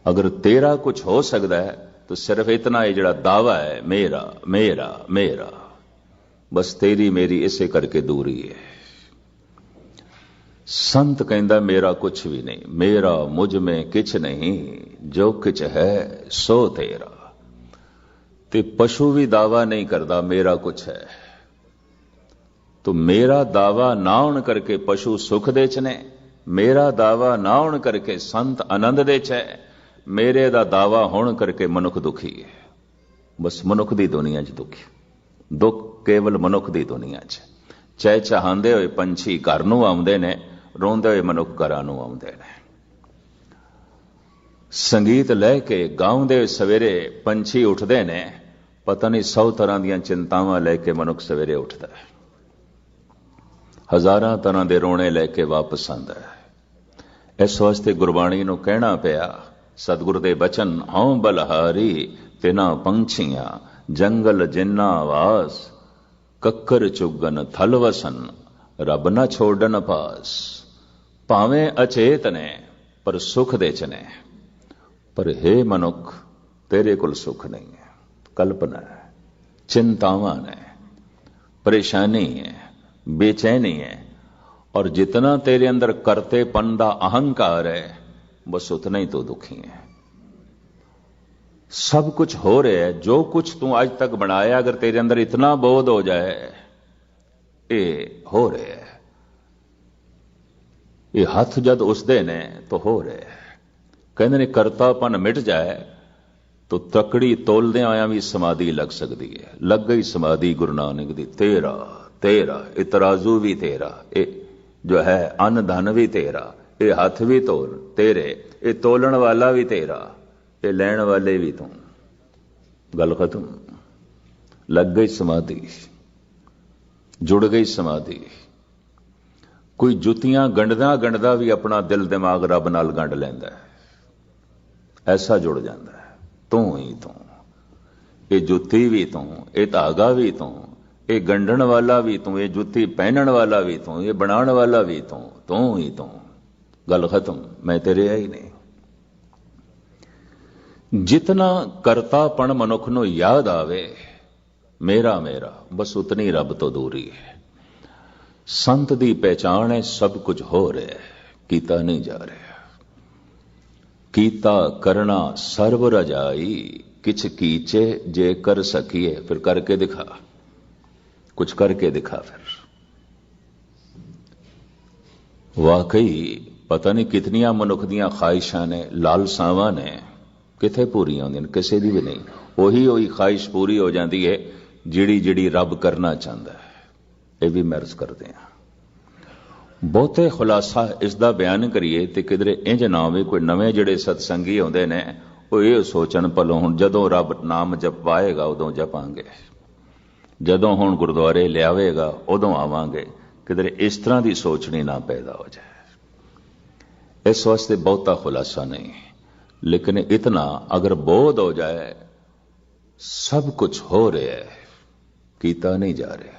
अगर तेरा कुछ हो सकता है तो सिर्फ इतना है जड़ा दावा है, मेरा मेरा मेरा। बस तेरी मेरी इसे करके दूरी है। संत कहंदा मेरा कुछ भी नहीं, मेरा मुझ में किछ नहीं, जो किछ है सो तेरा। ते पशु भी दावा नहीं करता मेरा कुछ है। तो मेरा दावा ना होने करके पशु सुख दे च ने, मेरा दावा ना होने करके संत आनंद दे च है, मेरे दा दावा होने करके मनुख दुखी है। बस मनुख दी दुनिया च दुखी, दुख केवल मनुख दी दुनिया च। चाहे चाहते हुए पंछी घर नूं आउंदे ने, रोंदे हुए मनुख घरां नूं आउंदे ने। संगीत लैके गाउंदे सवेरे पंछी उठते ने, पता नहीं 100 तरह दीयां चिंतावां लैके मनुख सवेरे उठता है, हजारां तरह दे रोने लैके वापस आंदा है। इस वास्ते गुरबाणी नूं कहना पिया, सतगुर दे बचन हों बलहारी, तिना पंछियां जंगल जिन्ना वास, कक्कर चुगन थल वसन, रब न छोड़न पास। ਭਾਵੇਂ ਅਚੇਤ ਨੇ ਪਰ ਸੁਖ ਦੇ ਚ ਨੇ। ਪਰ हे ਮਨੁੱਖ, ਤੇਰੇ ਕੋਲ ਸੁਖ ਨਹੀਂ ਹੈ, ਕਲਪਨਾ ਹੈ, चिंतावां है, परेशानी है, बेचैनी है, और जितना तेरे अंदर करतेपन का अहंकार है बस उतना ही तो दुखी है। सब कुछ हो रहा है, जो कुछ तू आज तक बनाया, अगर तेरे अंदर इतना बोध हो जाए ये हो रहा है, ये हथ जद उसदे ने तो हो रहा है। कहते ने करतापन मिट जाए तो तकड़ी तोलदे आया भी समाधि लग सकती है। लग गई समाधि गुरु नानक दी। तेरा तेरा इतराजू भी तेरा, ये जो है अन्न धन भी तेरा, ये हथ भी तोल तेरे, ये तोलन वाला भी तेरा, ये लैण वाले भी तू। गल खत्म। लग गई समाधि, जुड़ गई समाधि। कोई जुतियां गंढदा गंढदा भी अपना दिल दिमाग रब नाल गंढ लैंदा है, ऐसा जुड़ जाता है। तू ही तू, ये जुत्ती भी तू, ये धागा भी तू, ये गंढण वाला भी तू, ये जुत्ती पहनण वाला भी तू, ये बनाने वाला भी तू, तू ही तू। गल खत्म। मैं तेरे है ही नहीं। जितना करतापन मनुख नूं याद आवे मेरा मेरा, बस उतनी रब तो दूरी है। संत दी पहचान है सब कुछ हो रहा है, कीता नहीं जा रहा। कीता करना सर्व रजाई, किछ कीचे जे कर सकिए। फिर करके दिखा, कुछ करके दिखा। फिर वाकई पता नहीं कितनियां मनुख दियां ख्वाहिशां ने, लालसावां ने, किथे पूरी होंदियां ने? किसी दी भी नहीं। ਉਹੀ ख्वाहिश पूरी हो जाती है ਜਿਹੜੀ रब करना चाहता है। यह भी महर्ज करते हैं। बहुते खुलासा इसका बयान करिए तो किधरे इंज ना हो कोई नवे जिहड़े सत्संगी होंदे ने वो ये सोचन भलों हुण जदों रब नाम जपाएगा उदों जपांगे, जदों हुण गुरुद्वारे लियावेगा उदों आवांगे। किधरे इस तरह की सोचनी ना पैदा हो जाए। इस वास्ते बहुता खुलासा नहीं, लेकिन इतना अगर बोध हो जाए सब कुछ हो रहा है, कीता नहीं जा रहा।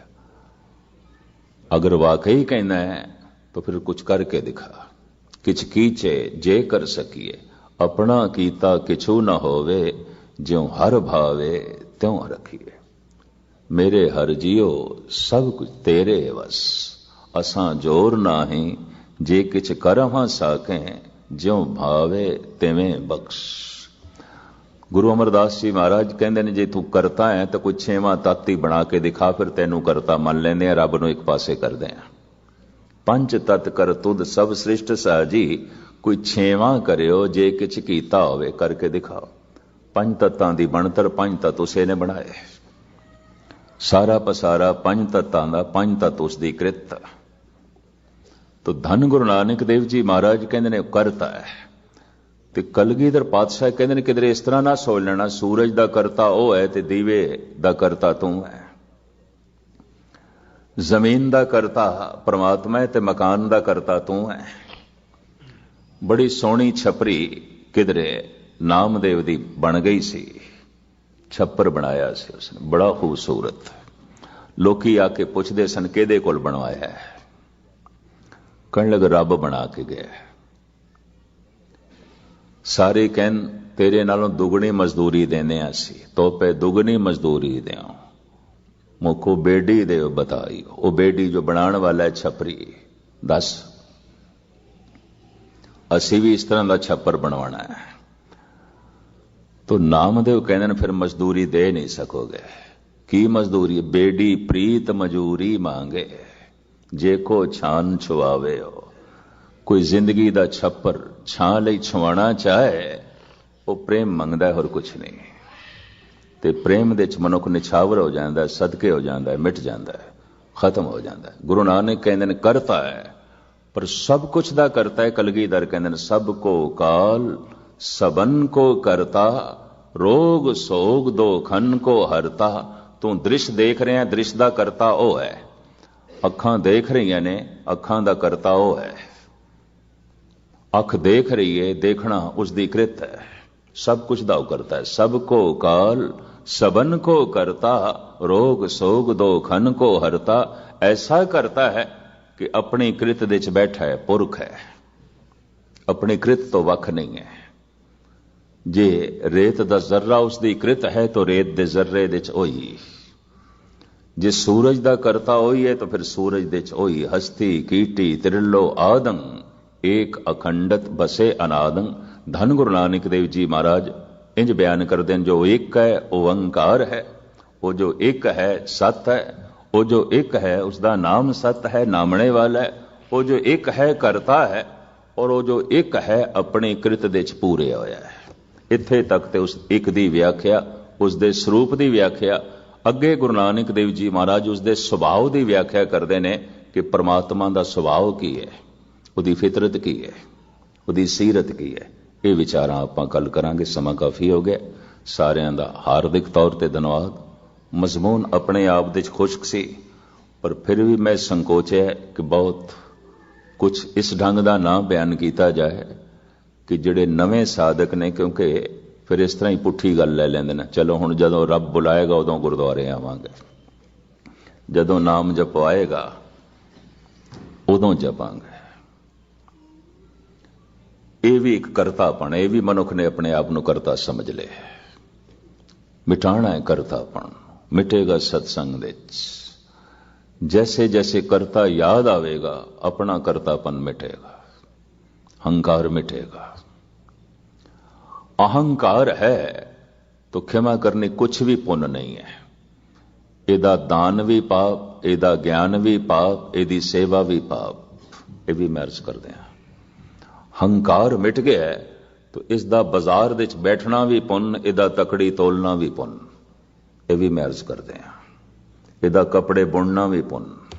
अगर वाकई कहना है तो फिर कुछ करके दिखा। किछ कीचे जे कर सकिए, अपना कीता किछू न होवे, ज्यों हर भावे त्यों रखिए। मेरे हर जियो सब कुछ तेरे वस, असां जोर नाही, जे किछ करवां साकें, ज्यों भावे तिवें बख्श। गुरु अमरदास जी महाराज कहते ने जे तू करता है तो कोई छेवां तत्त ही बना के दिखा, फिर तेनू करता मन लेंदे, रब नू एक पासे करदे आ। पंच तत् कर तुद सब सृष्ट साजी, कोई छेवां करियो जे किछ कीता होवे, करके दिखाओ। पंच तत्तां दी बनतर पंच तत्त उसे ने बनाए। सारा पसारा पंच तत्तां दा, पंच तत्त उसदी कृत। तो धन गुरु नानक देव जी महाराज कहते ने करता है। ते कलगीधर पातशाह कहते ने किधरे इस तरह ना सोच लेना सूरज दा करता ओ है ते दीवे दा करता तू है। जमीन दा करता परमात्मा है ते मकान दा करता तू है। बड़ी सोहनी छपरी किधरे नामदेव दी बन गई सी, छप्पर बनाया सी उसने बड़ा खूबसूरत। लोकी आके पुछदे सन किहदे कोल बनवाया है? कहण लगे रब बना के गया। सारे कहन तेरे नालों दुगनी मजदूरी देने असी, तो पे दुगनी मजदूरी देओ, मुखो बेडी दे बताई। वो बेडी जो बनाने वाला है छपरी, दस असी भी इस तरह का छप्पर बनवाना है। तो नामदेव कहने फिर मजदूरी दे नहीं सकोगे। की मजदूरी? बेडी प्रीत मजूरी मांगे, जे को छान छुआवे हो। कोई जिंदगी दा छप्पर छां लई छुआना चाहे वो प्रेम मंगदा है और कुछ नहीं। ते प्रेम दे च मनुख निछावर हो जाता है, सदके हो जाता है, मिट जाता है, खत्म हो जाता है। गुरु नानक कहते हैं करता है पर सब कुछ दा करता है। कलगीधर कहते हैं सब को काल सबन को करता, रोग सोग दो खन को हरता। तू दृश्य देख रहे हैं, दृश्य दा करता ओ है। अखां देख रही ने, अखां दा करता ओ है। अख देख रही है, देखना उसकी कृत है। सब कुछ दाव करता है। सबको काल सबन को करता, रोग सोग दो खन को हरता। ऐसा करता है कि अपनी कृत दे च बैठा है, पुरख है। अपनी कृत तो वख नहीं है। जे रेत दा जर्रा उसकी कृत है तो रेत दे जर्रे दे च ओही, जे सूरज दा करता ओही है तो फिर सूरज दे च ओही। हस्ती कीटी त्रिलो आदंग एक अखंडत बसे अनादंग। धन गुरु नानक देव जी महाराज इंज बयान करते हैं, जो एक है वो ओंकार है, वो जो एक है सत है, वो जो एक है उसका नाम सत है नामने वाला है, वो जो एक है करता है, और वो जो एक है अपनी कृत दे च पूरे होया है। इत्थे तक ते उस एक दी व्याख्या, उसके स्वरूप की व्याख्या। अगे गुरु नानक देव जी महाराज उसके सुभाव की व्याख्या करते हैं कि परमात्मा का सुभाव की है, उसकी फितरत की है, उसकी सीरत की है। ये विचार आपां कल करांगे, समा काफ़ी हो गया। सारिਆਂ ਦਾ हार्दिक तौर पर धन्यवाद। मजमून अपने आप दे खुश्क सी, पर फिर भी मैं संकोचिया कि बहुत कुछ इस ढंग का ना बयान किया जाए कि जिहड़े नवे साधक ने, क्योंकि फिर इस तरह ही पुट्ठी गल लै लैंदे ने, चलो हुण जदों रब बुलाएगा उदों गुरुद्वारे आवांगे, जदों नाम जपवाएगा उदों जपांगे। ये भी एक करतापन, ये भी मनुख ने अपने आप को करता समझ ले। मिटाना है करतापन, मिटेगा सत्संग दे। जैसे जैसे करता याद आवेगा अपना करतापन मिटेगा, हंकार मिटेगा। अहंकार है तो क्षमा करनी कुछ भी पुण्य नहीं है। एदा दान भी पाप, एदा ज्ञान भी पाप, एदी सेवा भी पाप। ये भी मैं अर्ज करते हैं। हंकार मिट गया है तो इसका बाजार दे बैठना भी पुण्य, एदा तकड़ी तोलना भी पुण्य। ये भी मैं अर्ज करते हैं। एदा कपड़े बुनना भी पुण्य,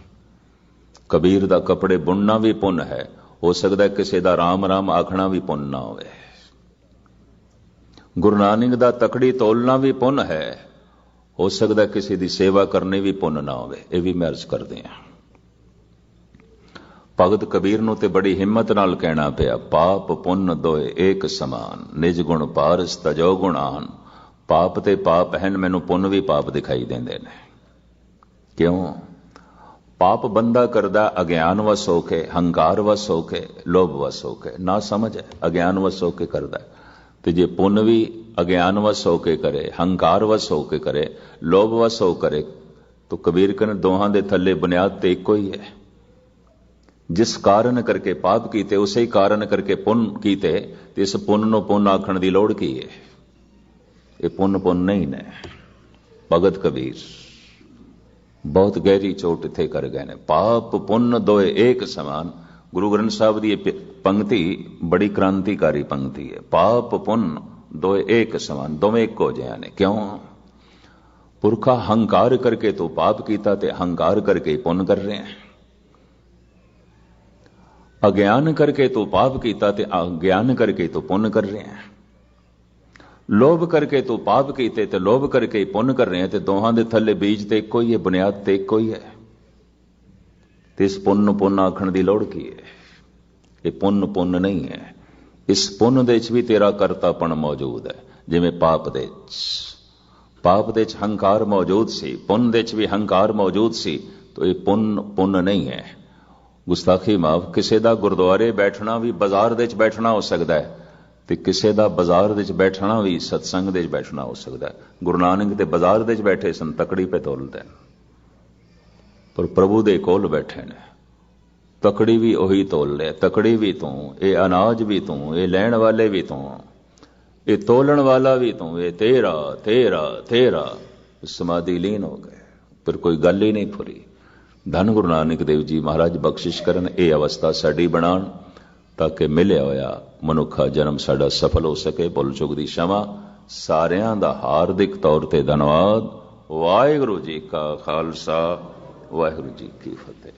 कबीर दा कपड़े बुनना भी पुण्य है। हो सकता है किसी दा राम राम आखना भी पुण्य ना होवे। गुरु नानक दा तकड़ी तोलना भी पुण्य है, हो सकता है किसी दी सेवा करनी भी पुण्य ना होवे। ये भी मैं अर्ज करते हैं। भगत कबीर नूं ते बड़ी हिम्मत नाल कहना पिया, पाप पुण्य दोए एक समान, निज गुण पारस तजो गुणान। पाप ते पाप हैं, मैनू पुण्य भी पाप दिखाई देंदे ने। क्यों? पाप बंदा करदा अज्ञान वस होके, हंकार वस होके, लोभ वस होके, ना समझ है अज्ञान वस होके करदा। ते जे पुण्य भी अज्ञान वस होके करे, हंकार वस होके करे, लोभ वस हो करे, तो कबीर कहने दोहां दे थल्ले बुनियाद ते इक्को ही है। जिस कारण करके पाप कीते उसे ही कारण करके पुण्य कीते, तो इस पुण्य नूं पुण्य आखण दी लोड़ की है? ये पुण्य पुण्य नहीं ने। भगत कबीर बहुत गहरी चोट इत्थे कर गए ने। पाप पुण्य दोए एक समान। गुरु ग्रंथ साहब की पंक्ति बड़ी क्रांतिकारी पंक्ति है। पाप पुण्य दोए एक समान, दोवें एक हो जाए ने। क्यों? पुरखा हंकार करके तो पाप कीता, ते हंकार करके पुण्य कर रहे हैं। अज्ञान करके तो पाप कीता, ते अज्ञान करके तो पुण्य कर रहे हैं। लोभ करके तो पाप कीते, ते लोभ करके पुण्य कर रहे हैं। ते दोहां दे थल्ले बीज ते इक्को ही है, बुनियाद ते इक्को ही है। ते इस पुण्य पुण्य आखण दी लोड़ की है? ये पुण्य पुण्य नहीं है। इस पुण्य दे च भी तेरा करतापन मौजूद है। जिवें पाप दे च हंकार मौजूद सी, पुण्य दे च भी हंकार मौजूद सी। तो ये पुण्य पुण्य नहीं है। गुस्ताखी माफ। किसी का गुरुद्वारे बैठना भी बाजार दे च बैठना हो सकता है, तो किसी का बाजार दे च बैठना भी सत्संग दे च बैठना हो सकता है। गुरु नानक ते बाजार दे च बैठे सन, तकड़ी पे तोलते हैं, पर प्रभु दे कोल बैठे ने, तकड़ी भी उही तोल ले। तकड़ी भी तू, ये अनाज भी तू, ये लैण वाले भी तू, ये तोलन वाला भी तू, ये तेरा तेरा तेरा। समाधि लीन हो गए, फिर कोई गल ही नहीं फुरी। धन गुरु नानक देव जी महाराज बख्शिश करन, ये अवस्था साडी बनाण, ताकि मिलिया होया मनुखा जन्म साडा सफल हो सके। भुल चुक दी क्षमा। सारियां दा हार्दिक तौर ते धन्यवाद। वाहिगुरू जी का खालसा, वाहिगुरू जी की फतेह।